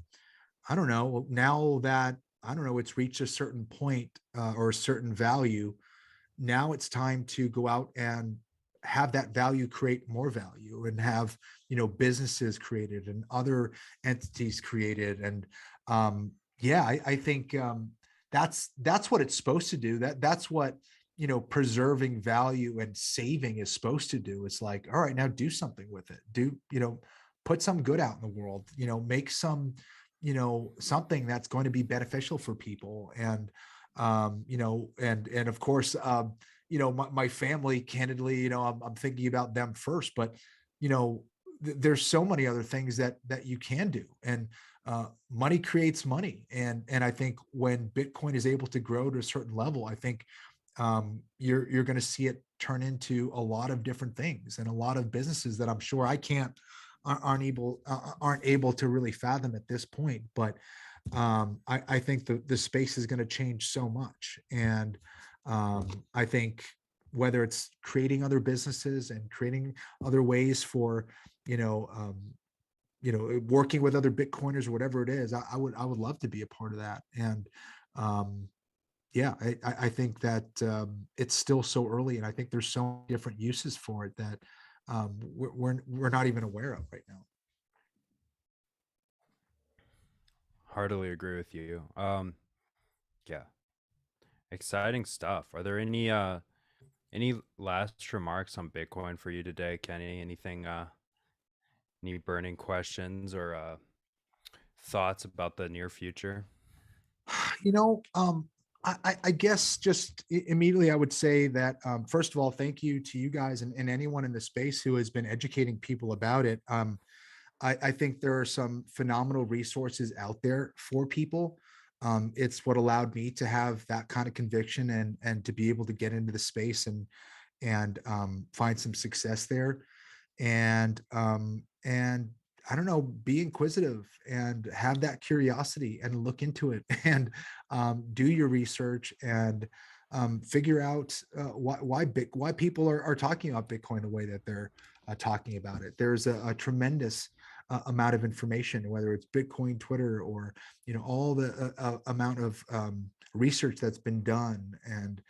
I don't know, now that, I don't know, it's reached a certain point or a certain value. Now it's time to go out and have that value create more value, and have, businesses created and other entities created. And yeah, I think that's what it's supposed to do. That's what, preserving value and saving is supposed to do. It's like, all right, now do something with it. Do, put some good out in the world, make some, something that's going to be beneficial for people. And and of course, my family, candidly, I'm thinking about them first, but, there's so many other things that you can do. And money creates money. And I think when Bitcoin is able to grow to a certain level, I think you're going to see it turn into a lot of different things, and a lot of businesses that I'm sure aren't able to really fathom at this point. But I think the space is going to change so much. And I think whether it's creating other businesses and creating other ways for, working with other Bitcoiners or whatever it is, I would love to be a part of that. And yeah, I think that it's still so early, and I think there's so many different uses for it that we're not even aware of right now.
Heartily agree with you. Yeah, exciting stuff. Are there any last remarks on Bitcoin for you today, Kenny? Anything any burning questions or thoughts about the near future?
You know, I guess just immediately I would say that first of all, thank you to you guys and anyone in the space who has been educating people about it. I think there are some phenomenal resources out there for people. It's what allowed me to have that kind of conviction and to be able to get into the space and find some success there. And I don't know, be inquisitive and have that curiosity and look into it and do your research and figure out why people are talking about Bitcoin the way that they're talking about it. There's a tremendous amount of information, whether it's Bitcoin Twitter or all the amount of research that's been done, and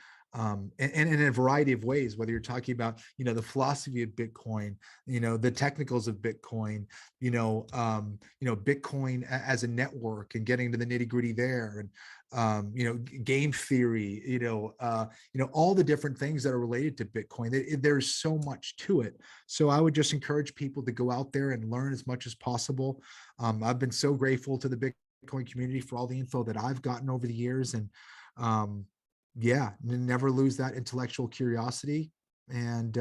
in a variety of ways, whether you're talking about the philosophy of Bitcoin, the technicals of Bitcoin, Bitcoin as a network and getting to the nitty gritty there, and game theory, all the different things that are related to Bitcoin. There's so much to it. So I would just encourage people to go out there and learn as much as possible. I've been so grateful to the Bitcoin community for all the info that I've gotten over the years, and yeah, never lose that intellectual curiosity. And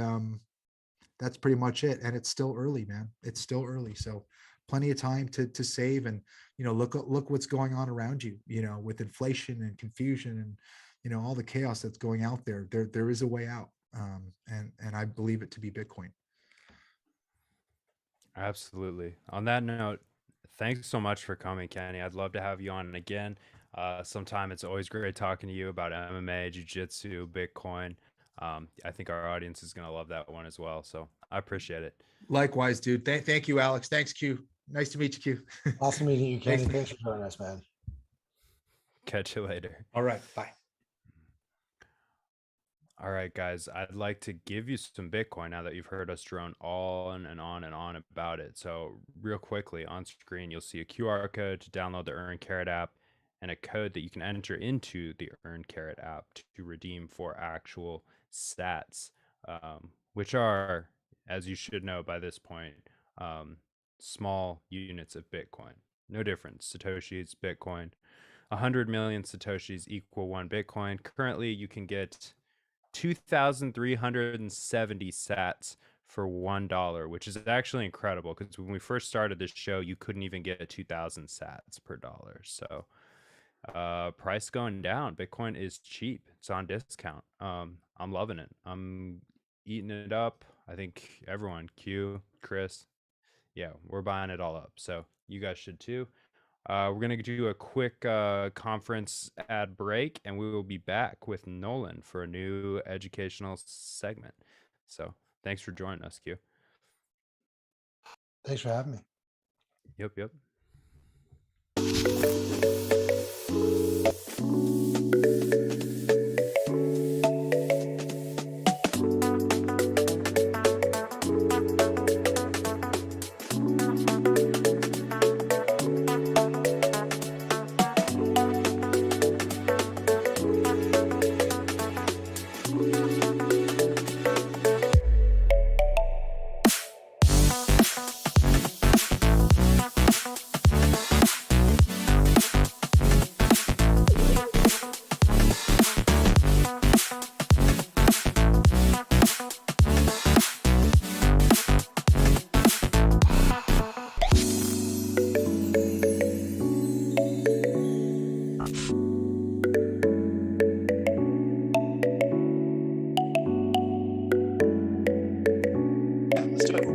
that's pretty much it. And it's still early, man. It's still early. So plenty of time to save, and look what's going on around you, with inflation and confusion and all the chaos that's going out there. There is a way out. And I believe it to be Bitcoin.
Absolutely. On that note, thanks so much for coming, Kenny. I'd love to have you on again. Sometime. It's always great talking to you about MMA, Jiu Jitsu, Bitcoin. I think our audience is going to love that one as well. So I appreciate it.
Likewise, dude. Thank you, Alex. Thanks, Q. Nice to meet you, Q.
Awesome meeting you, Kenny. Thanks for joining us, man.
Catch you later.
All right. Bye.
All right, guys, I'd like to give you some Bitcoin now that you've heard us drone on and on and on about it. So real quickly on screen, you'll see a QR code to download the Earn Carrot app and a code that you can enter into the Earn Carrot app to redeem for actual sats, which are, as you should know by this point, small units of Bitcoin. No difference. Satoshis, Bitcoin. 100 million Satoshis equal 1 Bitcoin. Currently, you can get 2,370 sats for $1, which is actually incredible because when we first started this show, you couldn't even get 2,000 sats per dollar. So price going down. Bitcoin is cheap. It's on discount. I'm loving it. I'm eating it up. I think everyone, Q, Chris, Yeah, we're buying it all up. So you guys should too. We're going to do a quick conference ad break, and we will be back with Nolan for a new educational segment. So thanks for joining us, Q.
Thanks for having me.
Yep.
Let's do it.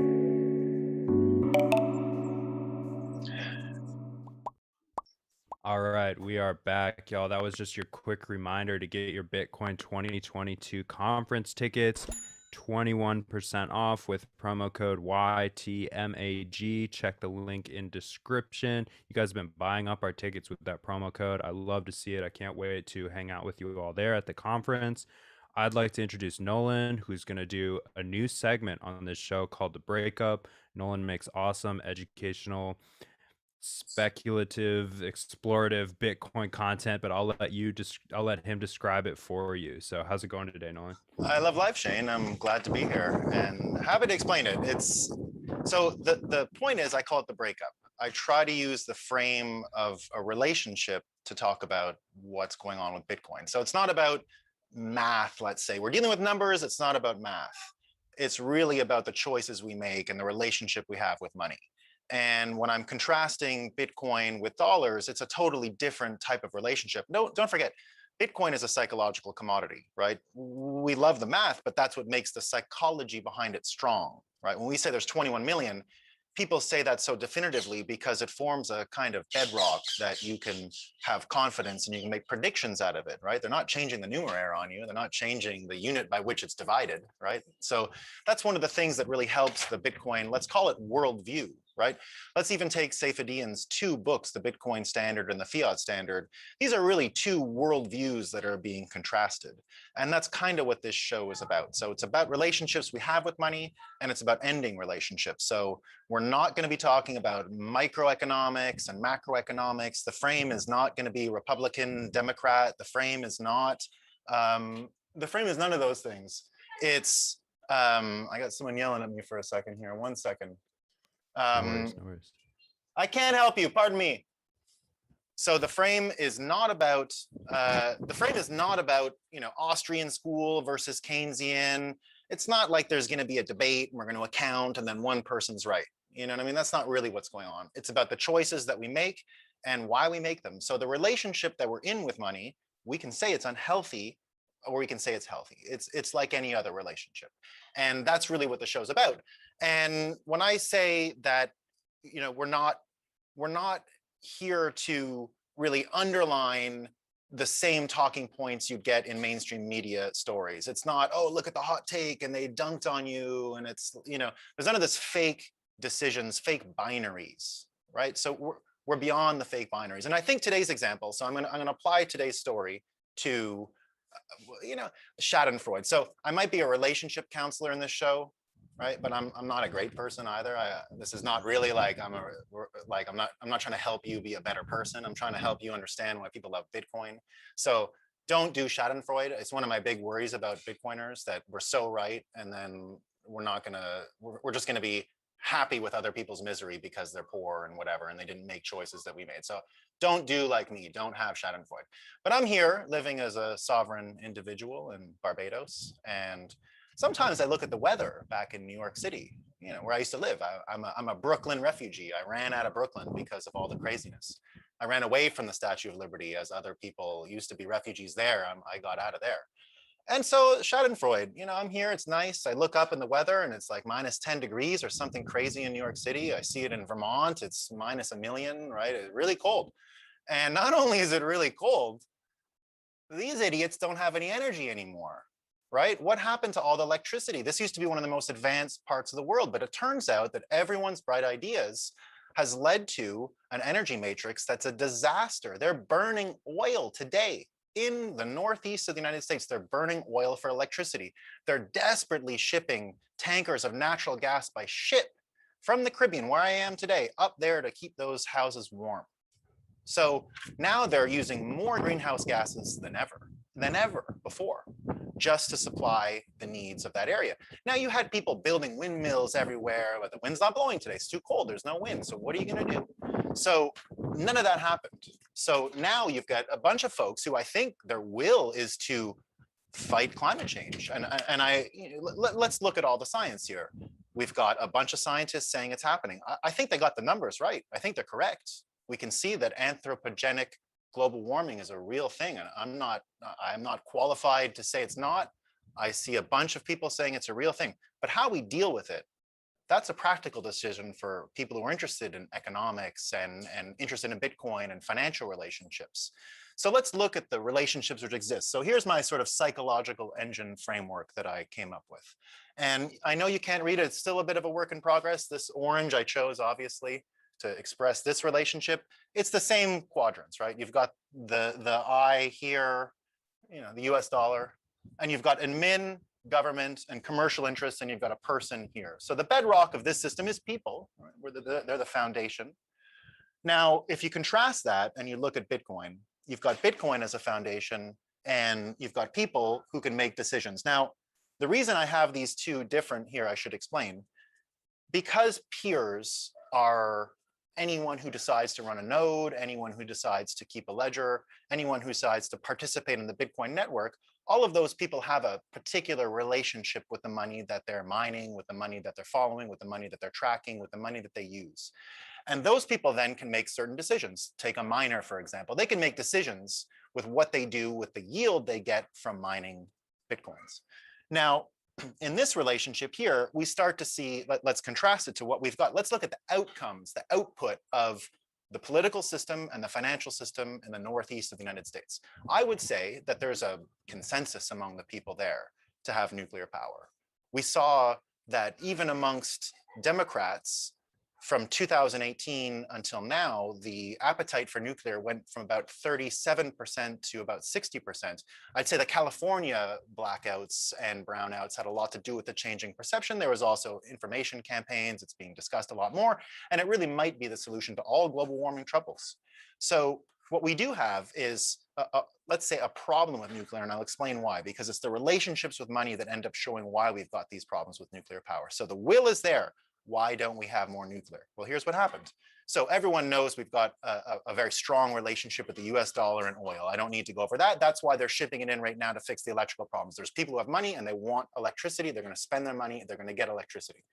All right, we are back, y'all. That was just your quick reminder to get your Bitcoin 2022 conference tickets. 21% off with promo code YTMAG. Check the link in description. You guys have been buying up our tickets with that promo code. I love to see it. I can't wait to hang out with you all there at the conference. I'd like to introduce Nolan, who's going to do a new segment on this show called The Breakup. Nolan makes awesome educational, speculative, explorative Bitcoin content, but I'll let him describe it for you. So how's it going today, Nolan?
I love life, Shane. I'm glad to be here and happy to explain it. It's so the point is I call it the breakup. I try to use the frame of a relationship to talk about what's going on with Bitcoin. So it's not about math, let's say. We're dealing with numbers, it's not about math. It's really about the choices we make and the relationship we have with money. And when I'm contrasting Bitcoin with dollars, it's a totally different type of relationship. No, don't forget, Bitcoin is a psychological commodity, right? We love the math, but that's what makes the psychology behind it strong, right? When we say there's 21 million, people say that so definitively because it forms a kind of bedrock that you can have confidence and you can make predictions out of it, right? They're not changing the numeraire on you. They're not changing the unit by which it's divided, right? So that's one of the things that really helps the Bitcoin, let's call it worldview, right? Let's even take Saifedean's two books, the Bitcoin Standard and the Fiat Standard. These are really two worldviews that are being contrasted. And that's kind of what this show is about. So it's about relationships we have with money, and it's about ending relationships. So we're not going to be talking about microeconomics and macroeconomics. The frame is not going to be Republican, Democrat. The frame is not, the frame is none of those things. It's, I got someone yelling at me for a second here. 1 second.
No worries.
I can't help you, pardon me. So the frame is not about, you know, Austrian school versus Keynesian. It's not like there's going to be a debate and we're going to account and then one person's right. You know what I mean? That's not really what's going on. It's about the choices that we make and why we make them. So the relationship that we're in with money, we can say it's unhealthy or we can say it's healthy. It's like any other relationship. And that's really what the show's about. And when I say that, you know, we're not here to really underline the same talking points you get in mainstream media stories. It's not, oh, look at the hot take and they dunked on you. And it's, you know, there's none of this fake decisions, fake binaries, right? So we're beyond the fake binaries. And I think today's example, so I'm gonna apply today's story to, you know, Schadenfreude. So I might be a relationship counselor in this show, right? But I'm not a great person either. This is not really like I'm not trying to help you be a better person. I'm trying to help you understand why people love Bitcoin. So don't do Schadenfreude. It's one of my big worries about Bitcoiners, that we're so right, and then we're just gonna be happy with other people's misery because they're poor and whatever, and they didn't make choices that we made. So don't do like me, don't have Schadenfreude. But I'm here living as a sovereign individual in Barbados, and sometimes I look at the weather back in New York City, you know, where I used to live. I'm a Brooklyn refugee. I ran out of Brooklyn because of all the craziness. I ran away from the Statue of Liberty as other people used to be refugees there. I got out of there. And so Schadenfreude, I'm here, it's nice. I look up in the weather and it's like minus 10 degrees or something crazy in New York City. I see it in Vermont, it's minus a million, right? It's really cold. And not only is it really cold, these idiots don't have any energy anymore, right? What happened to all the electricity? This used to be one of the most advanced parts of the world, but it turns out that everyone's bright ideas has led to an energy matrix that's a disaster. They're burning oil today. In the northeast of the United States, they're burning oil for electricity. They're desperately shipping tankers of natural gas by ship from the Caribbean, where I am today, up there to keep those houses warm. So now they're using more greenhouse gases than ever before, just to supply the needs of that area. Now you had people building windmills everywhere, but the wind's not blowing today. It's too cold. There's no wind. So what are you going to do? So none of that happened. So now you've got a bunch of folks who I think their will is to fight climate change. Let's look at all the science here. We've got a bunch of scientists saying it's happening. I think they got the numbers right. I think they're correct. We can see that anthropogenic global warming is a real thing. And I'm not qualified to say it's not. I see a bunch of people saying it's a real thing, but how we deal with it, that's a practical decision for people who are interested in economics and interested in Bitcoin and financial relationships. So let's look at the relationships which exist. So here's my sort of psychological engine framework that I came up with. And I know you can't read it. It's still a bit of a work in progress. This orange I chose, obviously, to express this relationship. It's the same quadrants, right? You've got the I here, the US dollar, and you've got admin, government, and commercial interests, and you've got a person here. So the bedrock of this system is people, right? They're the foundation. Now, if you contrast that and you look at Bitcoin, you've got Bitcoin as a foundation, and you've got people who can make decisions. Now, the reason I have these two different here, I should explain, because peers are anyone who decides to run a node, anyone who decides to keep a ledger, anyone who decides to participate in the Bitcoin network, all of those people have a particular relationship with the money that they're mining, with the money that they're following, with the money that they're tracking, with the money that they use. And those people then can make certain decisions. Take a miner, for example. They can make decisions with what they do with the yield they get from mining Bitcoins. Now, in this relationship here, we start to see, let's contrast it to what we've got. Let's look at the outcomes, the output of the political system and the financial system in the northeast of the United States. I would say that there's a consensus among the people there to have nuclear power. We saw that even amongst Democrats, from 2018 until now, the appetite for nuclear went from about 37% to about 60%. I'd say the California blackouts and brownouts had a lot to do with the changing perception. There was also information campaigns. It's being discussed a lot more, and it really might be the solution to all global warming troubles. So what we do have is, let's say, a problem with nuclear, and I'll explain why, because it's the relationships with money that end up showing why we've got these problems with nuclear power. So the will is there. Why don't we have more nuclear? Well, here's what happened. So everyone knows we've got a very strong relationship with the US dollar and oil. I don't need to go over that. That's why they're shipping it in right now to fix the electrical problems. There's people who have money and they want electricity. They're going to spend their money. They're going to get electricity.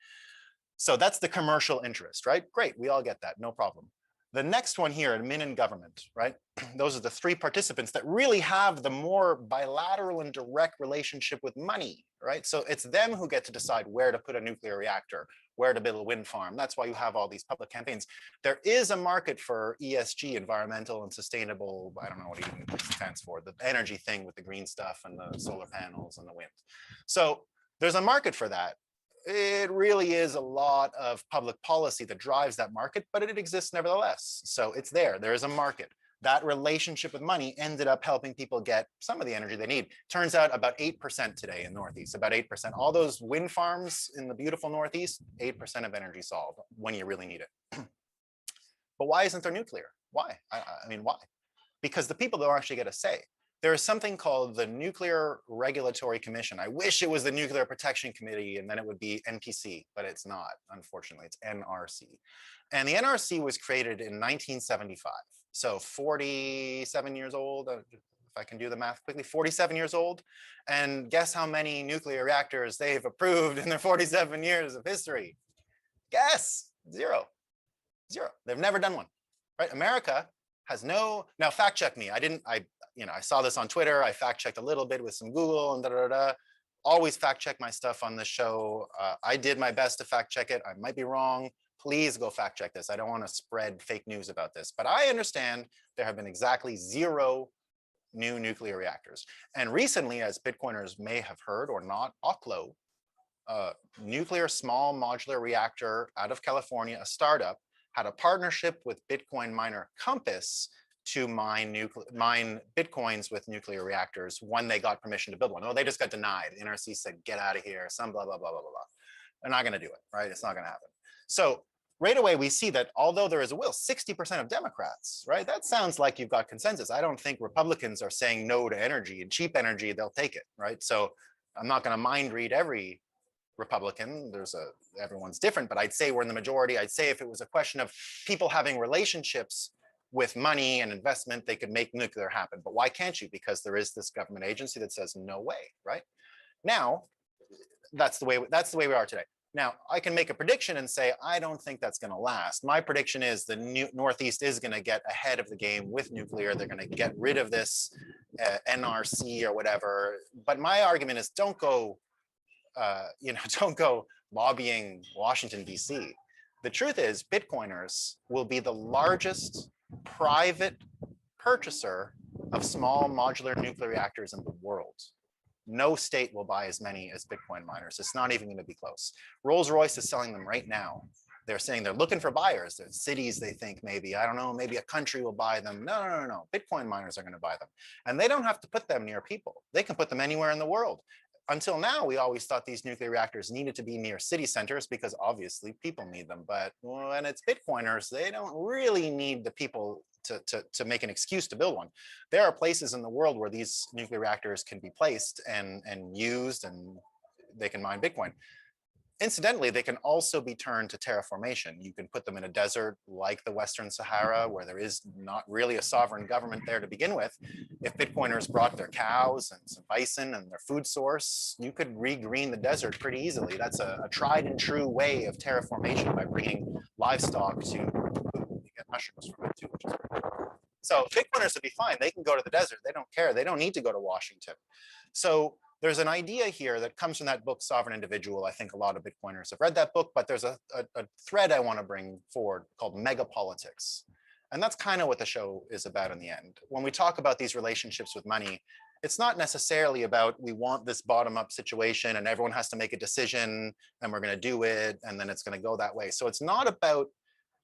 So that's the commercial interest, right? Great. We all get that. No problem. The next one here, admin and government, right? Those are the three participants that really have the more bilateral and direct relationship with money, right? So it's them who get to decide where to put a nuclear reactor, where to build a wind farm. That's why you have all these public campaigns. There is a market for ESG, environmental and sustainable, I don't know what it even stands for, the energy thing with the green stuff and the solar panels and the wind. So there's a market for that. It really is a lot of public policy that drives that market, but it exists nevertheless. So it's there. There is a market. That relationship with money ended up helping people get some of the energy they need. Turns out about 8% today in Northeast, about 8%. All those wind farms in the beautiful Northeast, 8% of energy solved when you really need it. But why isn't there nuclear? Why? I mean, why? Because the people don't actually get a say. There is something called the Nuclear Regulatory Commission. I wish it was the Nuclear Protection Committee and then it would be NPC, but it's not, unfortunately, it's NRC. And the NRC was created in 1975. So 47 years old, if I can do the math quickly, 47 years old. And guess how many nuclear reactors they've approved in their 47 years of history? Guess, zero. They've never done one, right? America now fact check me. I saw this on Twitter. I fact checked a little bit with some Google and da da da. Always fact check my stuff on the show. I did my best to fact check it. I might be wrong. Please go fact check this. I don't want to spread fake news about this, but I understand there have been exactly 0 new nuclear reactors. And recently, as Bitcoiners may have heard or not, Oklo, nuclear small modular reactor out of California, a startup, had a partnership with Bitcoin miner Compass to mine Bitcoins with nuclear reactors when they got permission to build one. Well, they just got denied. The NRC said, get out of here, some blah, blah, blah, blah, blah, blah. They're not going to do it, right? It's not going to happen. So right away, we see that although there is a will, 60% of Democrats, right? That sounds like you've got consensus. I don't think Republicans are saying no to energy, and cheap energy, they'll take it, right? So I'm not going to mind read every Republican. Everyone's different, but I'd say we're in the majority. I'd say if it was a question of people having relationships with money and investment, they could make nuclear happen. But why can't you? Because there is this government agency that says no way, right? Now, that's the way we are today. Now, I can make a prediction and say, I don't think that's going to last. My prediction is the Northeast is going to get ahead of the game with nuclear. They're going to get rid of this NRC or whatever. But my argument is don't go lobbying Washington, D.C. The truth is Bitcoiners will be the largest private purchaser of small modular nuclear reactors in the world. No state will buy as many as Bitcoin miners. It's not even going to be close. Rolls-Royce is selling them right now. They're saying they're looking for buyers. There's cities they think maybe, I don't know, maybe a country will buy them. No. Bitcoin miners are going to buy them. And they don't have to put them near people. They can put them anywhere in the world. Until now, we always thought these nuclear reactors needed to be near city centers because obviously people need them. But when it's Bitcoiners, they don't really need the people to make an excuse to build one. There are places in the world where these nuclear reactors can be placed and used, and they can mine Bitcoin. Incidentally, they can also be turned to terraformation. You can put them in a desert like the Western Sahara, where there is not really a sovereign government there to begin with. If Bitcoiners brought their cows and some bison and their food source, you could regreen the desert pretty easily. That's a tried and true way of terraformation by bringing livestock to food. You get mushrooms from it too, which is pretty cool. So Bitcoiners would be fine. They can go to the desert. They don't care. They don't need to go to Washington. So there's an idea here that comes from that book, Sovereign Individual. I think a lot of Bitcoiners have read that book, but there's a thread I want to bring forward called megapolitics. And that's kind of what the show is about in the end. When we talk about these relationships with money, it's not necessarily about we want this bottom-up situation and everyone has to make a decision and we're going to do it and then it's going to go that way. So it's not about,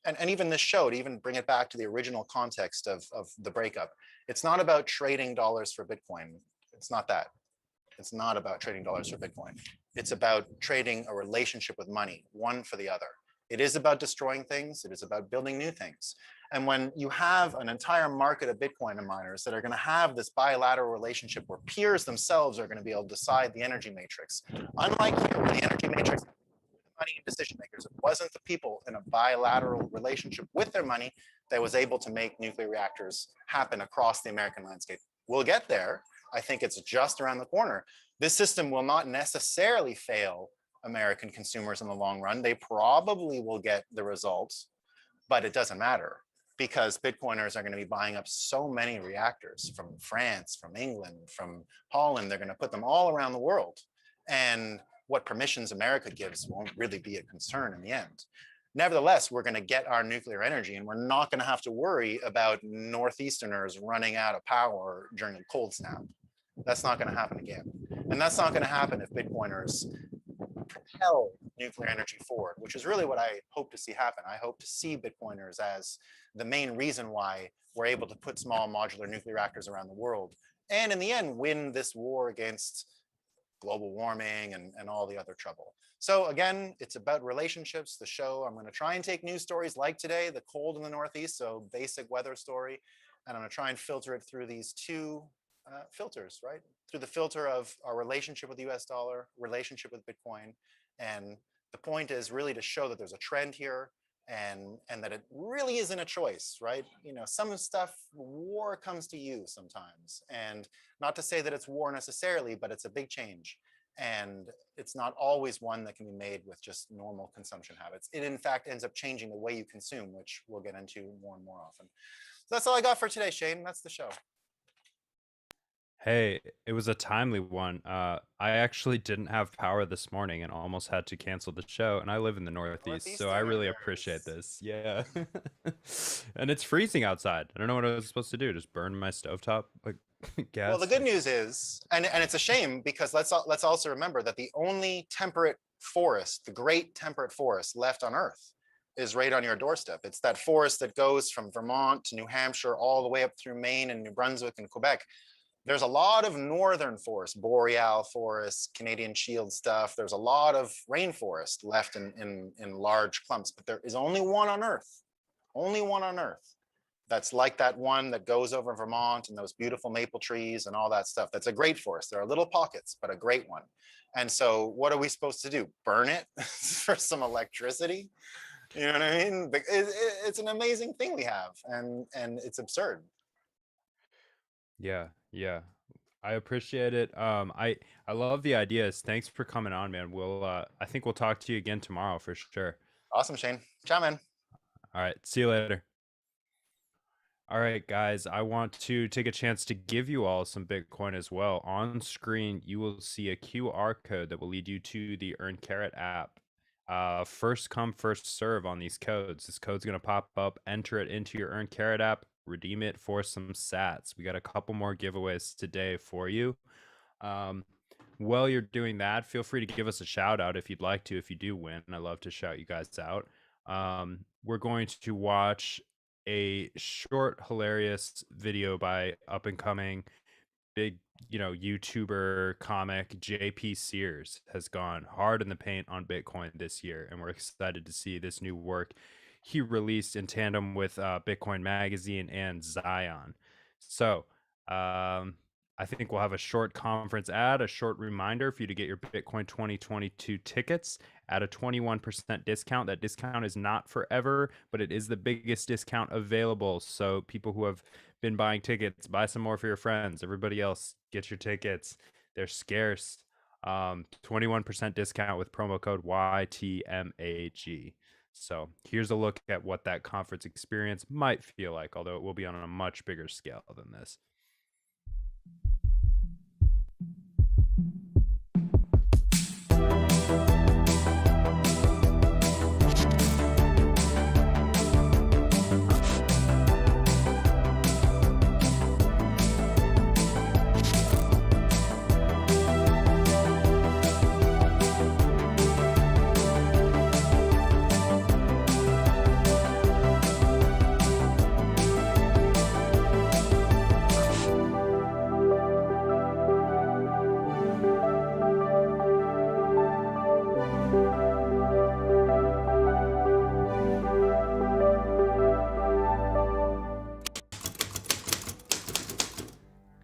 and even this show, to even bring it back to the original context of the breakup, it's not about trading dollars for Bitcoin. It's not that. It's not about trading dollars for Bitcoin. It's about trading a relationship with money, one for the other. It is about destroying things. It is about building new things. And when you have an entire market of Bitcoin miners that are going to have this bilateral relationship where peers themselves are going to be able to decide the energy matrix, unlike here where the energy matrix money and decision makers, it wasn't the people in a bilateral relationship with their money that was able to make nuclear reactors happen across the American landscape. We'll get there. I think it's just around the corner. This system will not necessarily fail American consumers in the long run. They probably will get the results, but it doesn't matter because Bitcoiners are going to be buying up so many reactors from France, from England, from Holland. They're going to put them all around the world. And what permissions America gives won't really be a concern in the end. Nevertheless, we're going to get our nuclear energy and we're not going to have to worry about Northeasterners running out of power during a cold snap. That's not going to happen again. And that's not going to happen if Bitcoiners propel nuclear energy forward, which is really what I hope to see happen. I hope to see Bitcoiners as the main reason why we're able to put small modular nuclear reactors around the world. And in the end, win this war against global warming and all the other trouble. So again, it's about relationships, the show. I'm going to try and take news stories like today, the cold in the Northeast, so basic weather story. And I'm going to try and filter it through these two filters, right? Through the filter of our relationship with the US dollar, relationship with Bitcoin. And the point is really to show that there's a trend here and that it really isn't a choice, right? You know, some stuff, war comes to you sometimes. And not to say that it's war necessarily, but it's a big change. And it's not always one that can be made with just normal consumption habits. It in fact ends up changing the way you consume, which we'll get into more and more often. that's all I got for today, Shane. That's the show.
Hey, it was a timely one. I actually didn't have power this morning and almost had to cancel the show. And I live in the Northeast, so I really appreciate this. Yeah. And it's freezing outside. I don't know what I was supposed to do. Just burn my stovetop like gas.
Well, the good news is, and it's a shame because let's also remember that the only temperate forest, the great temperate forest left on Earth, is right on your doorstep. It's that forest that goes from Vermont to New Hampshire, all the way up through Maine and New Brunswick and Quebec. There's a lot of northern forest, boreal forests, Canadian shield stuff. There's a lot of rainforest left in large clumps, but there is only one on Earth, that's like that one that goes over Vermont and those beautiful maple trees and all that stuff. That's a great forest. There are little pockets, but a great one. And so what are we supposed to do? Burn it for some electricity? You know what I mean? It's an amazing thing we have, and it's absurd.
Yeah, yeah. I appreciate it. I love the ideas. Thanks for coming on, man. We'll I think we'll talk to you again tomorrow for sure.
Awesome, Shane. Ciao, man.
All right, see you later. All right, guys, I want to take a chance to give you all some Bitcoin as well. On screen, you will see a QR code that will lead you to the Earn Carrot app. First come, first serve on these codes. This code's going to pop up, enter it into your Earn Carrot app, redeem it for some sats. We got a couple more giveaways today for you. While you're doing that, feel free to give us a shout out if you'd like to, if you do win. I love to shout you guys out. We're going to watch a short, hilarious video by up and coming big, YouTuber comic JP Sears. Has gone hard in the paint on Bitcoin this year, and we're excited to see this new work he released in tandem with Bitcoin Magazine and Zion. So I think we'll have a short conference ad, a short reminder for you to get your Bitcoin 2022 tickets at a 21% discount. That discount is not forever, but it is the biggest discount available. So people who have been buying tickets, buy some more for your friends. Everybody else, get your tickets. They're scarce. 21% discount with promo code YTMAG. So here's a look at what that conference experience might feel like, although it will be on a much bigger scale than this.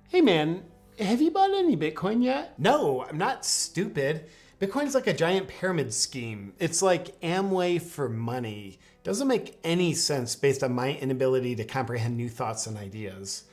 Hey man, have you bought any Bitcoin yet? No, I'm not stupid. Bitcoin's like a giant pyramid scheme. It's like Amway for money. Doesn't make any sense based on my inability to comprehend new thoughts and ideas.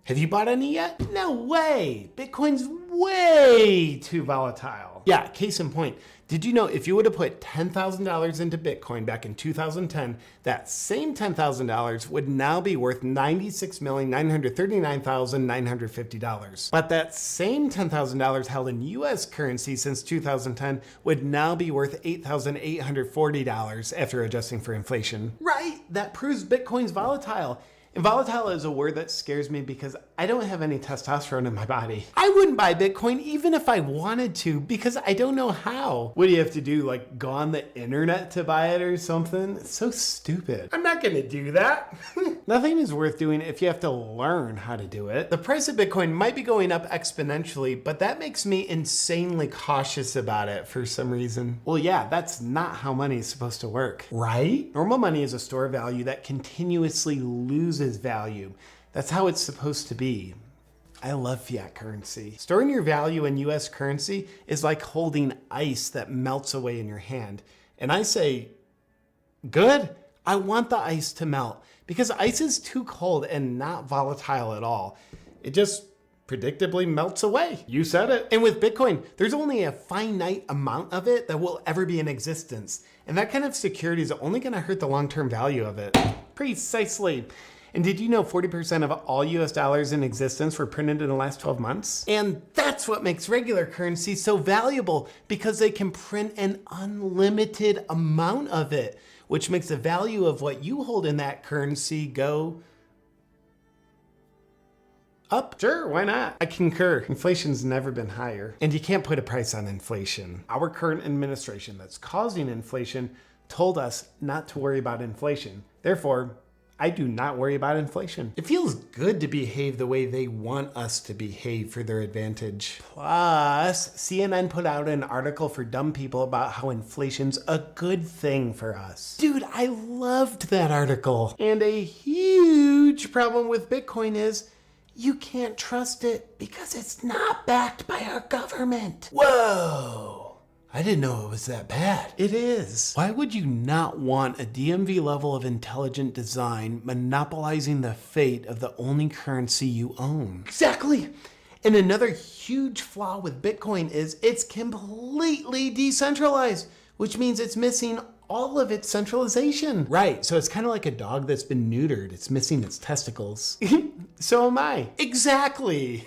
Have you bought any yet? No way! Bitcoin's way too volatile. Yeah, case in point. Did you know if you would have put $10,000 into Bitcoin back in 2010, that same $10,000 would now be worth $96,939,950. But that same $10,000 held in US currency since 2010 would now be worth $8,840 after adjusting for inflation. Right, that proves Bitcoin's volatile. And volatile is a word that scares me because I don't have any testosterone in my body. I wouldn't buy Bitcoin even if I wanted to because I don't know how. What do you have to do, like go on the internet to buy it or something? It's so stupid. I'm not gonna do that. Nothing is worth doing if you have to learn how to do it. The price of Bitcoin might be going up exponentially, but that makes me insanely cautious about it for some reason. Well, yeah, that's not how money is supposed to work, right? Normal money is a store of value that continuously loses value. That's how it's supposed to be. I love fiat currency. Storing your value in US currency is like holding ice that melts away in your hand. And I say, good. I want the ice to melt because ice is too cold and not volatile at all. It just predictably melts away. You said it. And with Bitcoin, there's only a finite amount of it that will ever be in existence. And that kind of security is only going to hurt the long-term value of it. Precisely. And did you know 40% of all US dollars in existence were printed in the last 12 months? And that's what makes regular currency so valuable, because they can print an unlimited amount of it, which makes the value of what you hold in that currency go up. Sure, why not? I concur. Inflation's never been higher, and you can't put a price on inflation. Our current administration that's causing inflation told us not to worry about inflation. Therefore, I do not worry about inflation. It feels good to behave the way they want us to behave for their advantage. Plus, CNN put out an article for dumb people about how inflation's a good thing for us. Dude, I loved that article. And a huge problem with Bitcoin is you can't trust it because it's not backed by our government. Whoa. I didn't know it was that bad. It is. Why would you not want a DMV level of intelligent design monopolizing the fate of the only currency you own? Exactly. And another huge flaw with Bitcoin is it's completely decentralized, which means it's missing all of its centralization. Right, so it's kind of like a dog that's been neutered. It's missing its testicles. So am I. Exactly.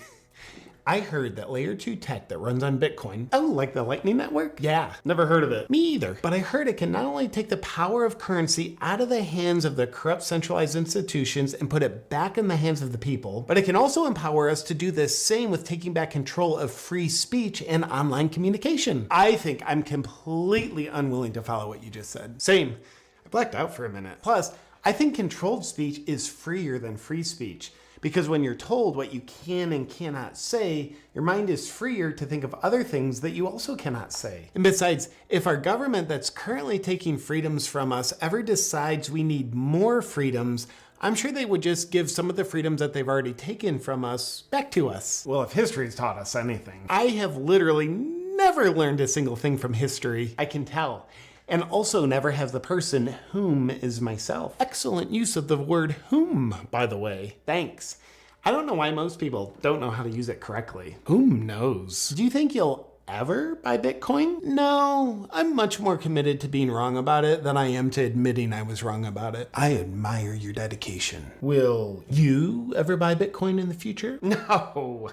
I heard that layer 2 tech that runs on Bitcoin, oh, like the Lightning Network? Yeah, never heard of it. Me either. But I heard it can not only take the power of currency out of the hands of the corrupt centralized institutions and put it back in the hands of the people, but it can also empower us to do the same with taking back control of free speech and online communication. I think I'm completely unwilling to follow what you just said. Same. I blacked out for a minute. Plus, I think controlled speech is freer than free speech. Because when you're told what you can and cannot say, your mind is freer to think of other things that you also cannot say. And besides, if our government that's currently taking freedoms from us ever decides we need more freedoms, I'm sure they would just give some of the freedoms that they've already taken from us back to us. Well, if history's taught us anything. I have literally never learned a single thing from history. I can tell. And also never have the person whom is myself. Excellent use of the word whom, by the way. Thanks. I don't know why most people don't know how to use it correctly. Whom knows? Do you think you'll ever buy Bitcoin? No, I'm much more committed to being wrong about it than I am to admitting I was wrong about it. I admire your dedication. Will you ever buy Bitcoin in the future? No.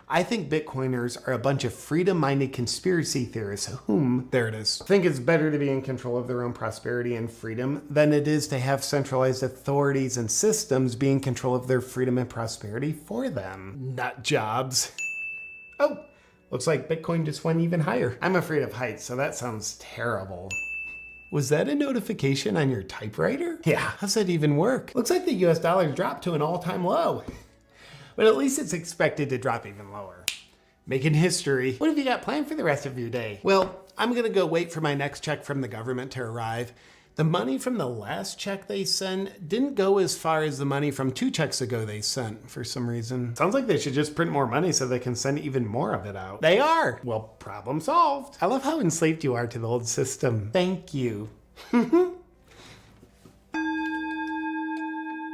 I think Bitcoiners are a bunch of freedom-minded conspiracy theorists whom, there it is, think it's better to be in control of their own prosperity and freedom than it is to have centralized authorities and systems be in control of their freedom and prosperity for them. Nut jobs. Oh, looks like Bitcoin just went even higher. I'm afraid of heights, so that sounds terrible. Was that a notification on your typewriter? Yeah, how's that even work? Looks like the US dollar dropped to an all-time low. But at least it's expected to drop even lower. Making history. What have you got planned for the rest of your day? Well, I'm gonna go wait for my next check from the government to arrive. The money from the last check they sent didn't go as far as the money from 2 checks ago they sent for some reason. Sounds like they should just print more money so they can send even more of it out. They are! Well, problem solved. I love how enslaved you are to the old system. Thank you.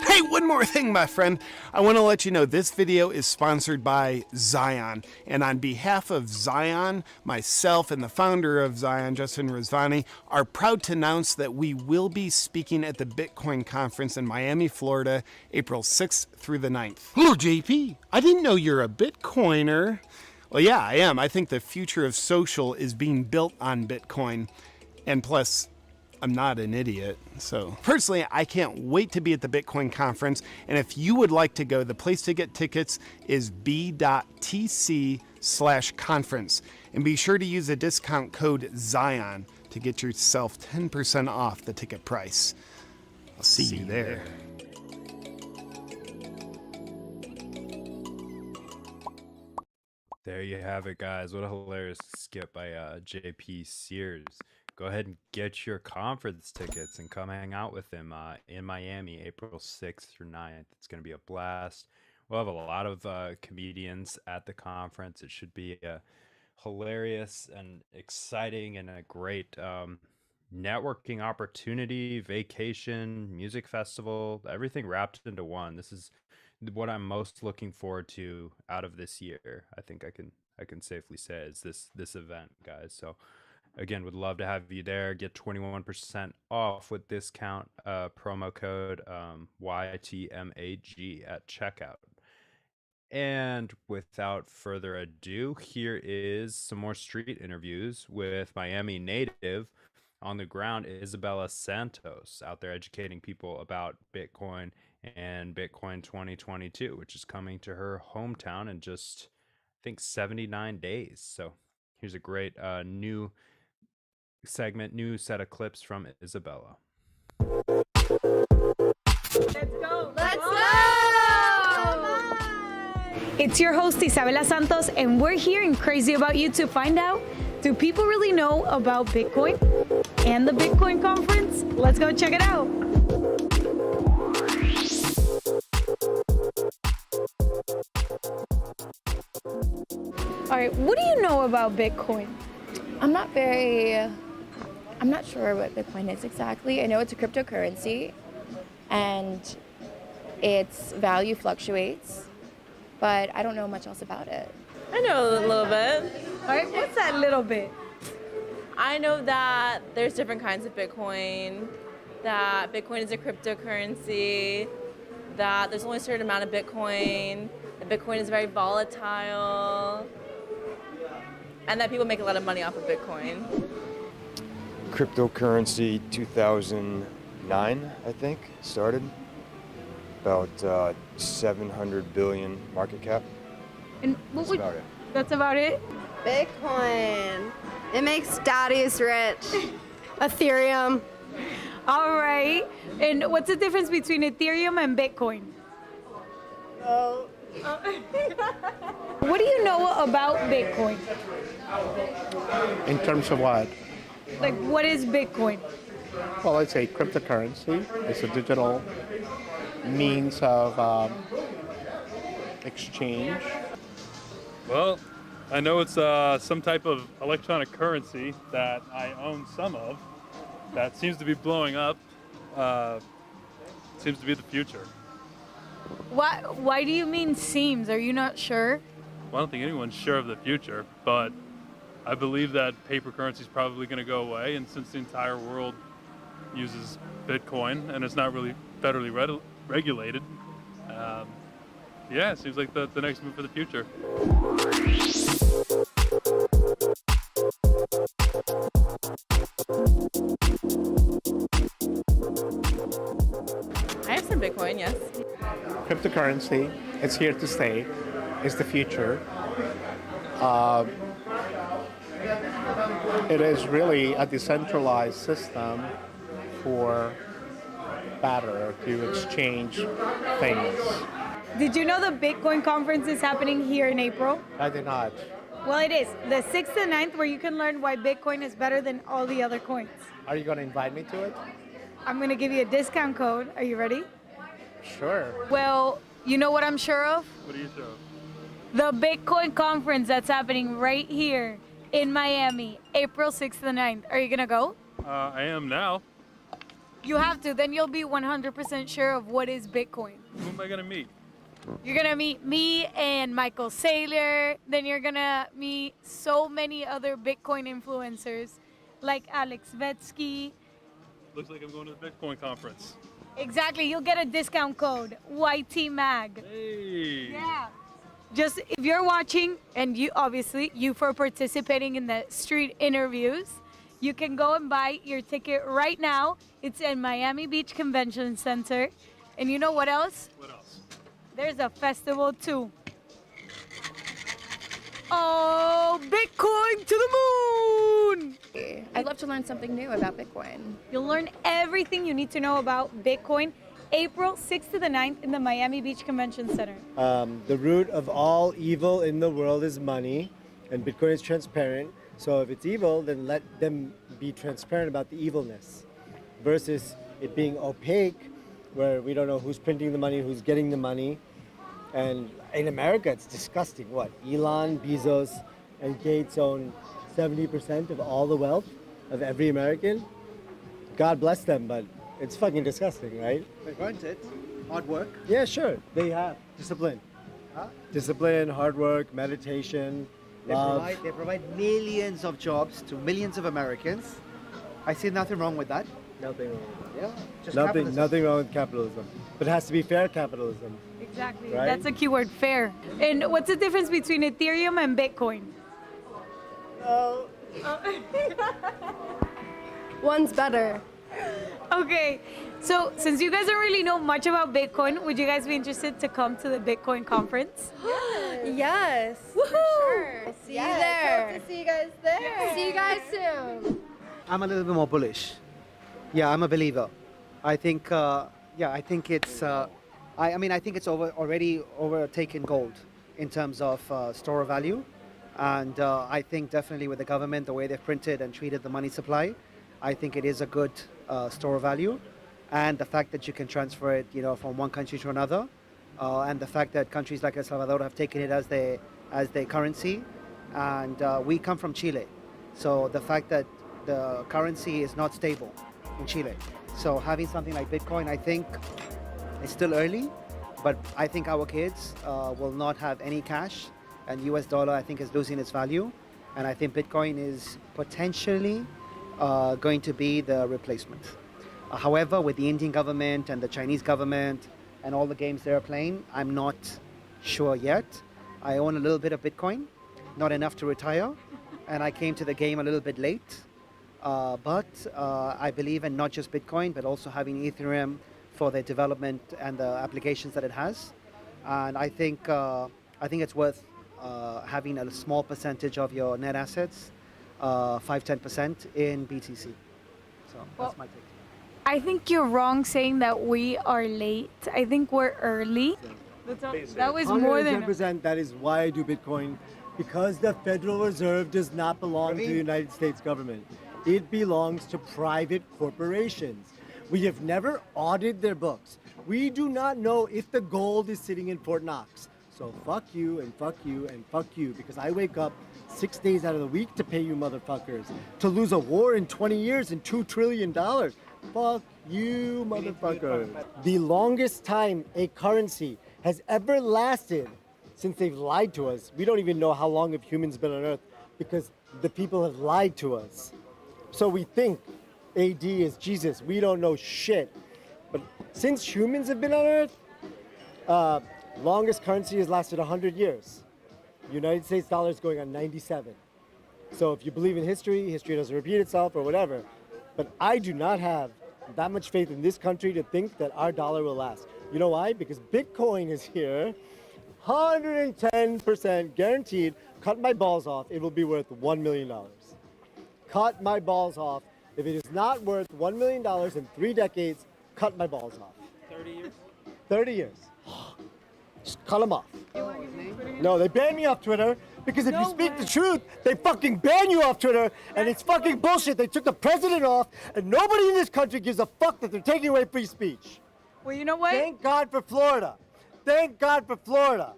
Hey, one more thing, my friend. I want to let you know this video is sponsored by Zion. And on behalf of Zion, myself and the founder of Zion, Justin Rizvani, are proud to announce that we will be speaking at the Bitcoin conference in Miami, Florida, April 6th through the 9th. Hello, JP. I didn't know you're a Bitcoiner. Well, yeah, I am. I think the future of social is being built on Bitcoin. And plus, I'm not an idiot. So personally, I can't wait to be at the Bitcoin conference. And if you would like to go, the place to get tickets is b.tc/conference. And be sure to use the discount code Zion to get yourself 10% off the ticket price. I'll see you there.
There you have it, guys. What a hilarious skit by JP Sears. Go ahead and get your conference tickets and come hang out with him in Miami, April 6th through 9th. It's going to be a blast. We'll have a lot of comedians at the conference. It should be a hilarious and exciting and a great networking opportunity, vacation, music festival, everything wrapped into one. This is what I'm most looking forward to out of this year. I think I can safely say is this event, guys. So Again, would love to have you there. Get 21% off with discount promo code YTMAG at checkout. And without further ado, here is some more street interviews with Miami native on the ground, Isabella Santos, out there educating people about Bitcoin and Bitcoin 2022, which is coming to her hometown in just, I think, 79 days. So here's a great new segment, new set of clips from Isabella.
Let's go! Let's go! It's your host, Isabella Santos, and we're here in Crazy About You to find out, do people really know about Bitcoin and the Bitcoin conference? Let's go check it out. All right, what do you know about Bitcoin?
I'm not sure what Bitcoin is exactly. I know it's a cryptocurrency and its value fluctuates, but I don't know much else about it.
I know a little bit.
All right, what's that little bit?
I know that there's different kinds of Bitcoin, that Bitcoin is a cryptocurrency, that there's only a certain amount of Bitcoin, that Bitcoin is very volatile, and that people make a lot of money off of Bitcoin.
Cryptocurrency 2009, I think, started. About 700 billion market cap.
And
That's about it.
That's about it?
Bitcoin. It makes daddies rich. Ethereum.
All right. And what's the difference between Ethereum and Bitcoin?
Oh.
What do you know about Bitcoin?
In terms of what?
Like, what is Bitcoin?
Well, it's a cryptocurrency. It's a digital means of exchange.
Well, I know it's some type of electronic currency that I own some of that seems to be blowing up. Seems to be the future.
Why do you mean seems? Are you not sure?
Well, I don't think anyone's sure of the future, but I believe that paper currency is probably going to go away. And since the entire world uses Bitcoin and it's not really federally regulated, yeah, it seems like the next move for the future.
I have some Bitcoin, yes.
Cryptocurrency, it's here to stay. It's the future. It is really a decentralized system for barter to exchange things.
Did you know the Bitcoin conference is happening here in April?
I did not.
Well, it is. The 6th and 9th, where you can learn why Bitcoin is better than all the other coins.
Are you going to invite me to it?
I'm going to give you a discount code. Are you ready?
Sure.
Well, you know what I'm sure of?
What are you sure of?
The Bitcoin conference that's happening right here in Miami, April 6th and 9th. Are you going to go?
I am now.
You have to. Then you'll be 100% sure of what is Bitcoin.
Who am I going to meet?
You're going to meet me and Michael Saylor. Then you're going to meet so many other Bitcoin influencers like Alex Vetsky.
Looks like I'm going to the Bitcoin conference.
Exactly. You'll get a discount code, YTMAG.
Hey.
Yeah. Just if you're watching, and you for participating in the street interviews, you can go and buy your ticket right now. It's in Miami Beach Convention Center. And you know what else?
What else?
There's a festival too. Oh, Bitcoin to the moon!
I'd love to learn something new about Bitcoin.
You'll learn everything you need to know about Bitcoin April 6th to the 9th in the Miami Beach Convention Center.
The root of all evil in the world is money, and Bitcoin is transparent. So if it's evil, then let them be transparent about the evilness, versus it being opaque, where we don't know who's printing the money, who's getting the money. And in America, it's disgusting. What? Elon, Bezos, and Gates own 70% of all the wealth of every American. God bless them, but it's fucking disgusting, right?
They've earned it. Hard work.
Yeah, sure. They have discipline. Discipline, hard work, meditation,
They provide millions of jobs to millions of Americans. I see nothing wrong with that.
Nothing wrong with that.
Yeah, just capitalism.
Nothing wrong with capitalism. But it has to be fair capitalism.
Exactly.
Right?
That's a keyword, fair. And what's the difference between Ethereum and Bitcoin?
One's better.
Okay, so since you guys don't really know much about Bitcoin, would you guys be interested to come to the Bitcoin conference?
Yes.
Woohoo!
Sure. See you there.
Hope to see you guys there.
See you guys soon.
I'm a little bit more bullish. Yeah, I'm a believer. I think, I think it's, I think it's already overtaken gold in terms of store of value. And I think definitely with the government, the way they've printed and treated the money supply, I think it is a good store of value. And the fact that you can transfer it, from one country to another, and the fact that countries like El Salvador have taken it as their currency, and we come from Chile, so the fact that the currency is not stable in Chile, so having something like Bitcoin, I think it's still early, but I think our kids will not have any cash, and US dollar I think is losing its value, and I think Bitcoin is potentially going to be the replacement. However, with the Indian government and the Chinese government and all the games they're playing, I'm not sure yet. I own a little bit of Bitcoin, not enough to retire, and I came to the game a little bit late. But I believe in not just Bitcoin, but also having Ethereum for the development and the applications that it has. And I think it's worth having a small percentage of your net assets, 5-10% in BTC. So that's my take.
I think you're wrong saying that we are late. I think we're early. That was more than
110%. That is why I do Bitcoin, because the Federal Reserve does not belong to the United States government. It belongs to private corporations. We have never audited their books. We do not know if the gold is sitting in Fort Knox. So fuck you and fuck you and fuck you, because I wake up 6 days out of the week to pay you motherfuckers. To lose a war in 20 years and $2 trillion. Fuck you, motherfuckers. The longest time a currency has ever lasted since they've lied to us. We don't even know how long have humans been on Earth, because the people have lied to us. So we think AD is Jesus. We don't know shit. But since humans have been on Earth, longest currency has lasted 100 years. United States dollar is going on 97. So if you believe in history, history doesn't repeat itself or whatever. But I do not have that much faith in this country to think that our dollar will last. You know why? Because Bitcoin is here, 110% guaranteed. Cut my balls off, it will be worth $1 million. Cut my balls off. If it is not worth $1 million in 3 decades, cut my balls off.
30 years?
30 years. Just cut them off. No, they banned me off Twitter because if you speak the truth, they fucking ban you off Twitter, and it's fucking bullshit. They took the president off, and nobody in this country gives a fuck that they're taking away free speech.
Well, you know what?
Thank God for Florida. Thank God for Florida.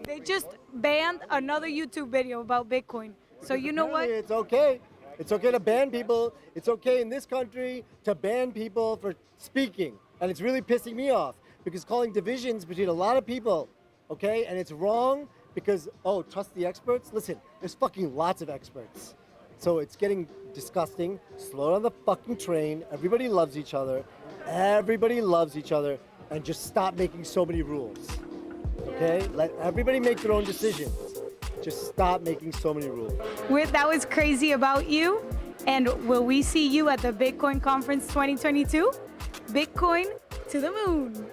They just banned another YouTube video about Bitcoin. So you know what?
It's okay. It's okay to ban people. It's okay in this country to ban people for speaking. And it's really pissing me off because calling divisions between a lot of people, okay? And it's wrong because, oh, trust the experts? Listen, there's fucking lots of experts. So it's getting disgusting. Slow down the fucking train. Everybody loves each other. Everybody loves each other. And just stop making so many rules. Okay? Let everybody make their own decisions. Just stop making so many rules.
That was crazy about you. And will we see you at the Bitcoin Conference 2022? Bitcoin to the moon.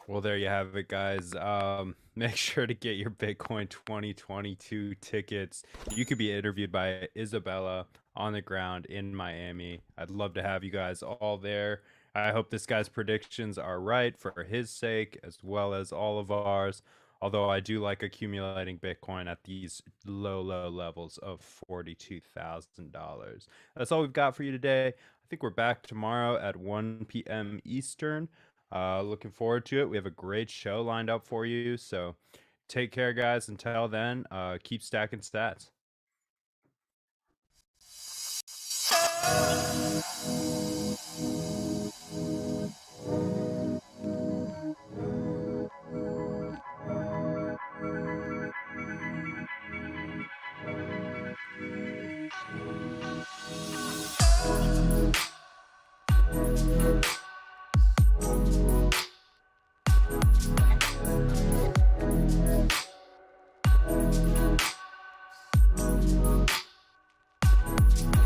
Well, there you have it, guys. Make sure to get your Bitcoin 2022 tickets. You could be interviewed by Isabella on the ground in Miami. I'd love to have you guys all there. I hope this guy's predictions are right for his sake as well as all of ours. Although I do like accumulating Bitcoin at these low levels of $42,000. That's all we've got for you today. I think we're back tomorrow at 1 p.m. Eastern. Looking forward to it. We have a great show lined up for you. So take care, guys. Until then, keep stacking stats.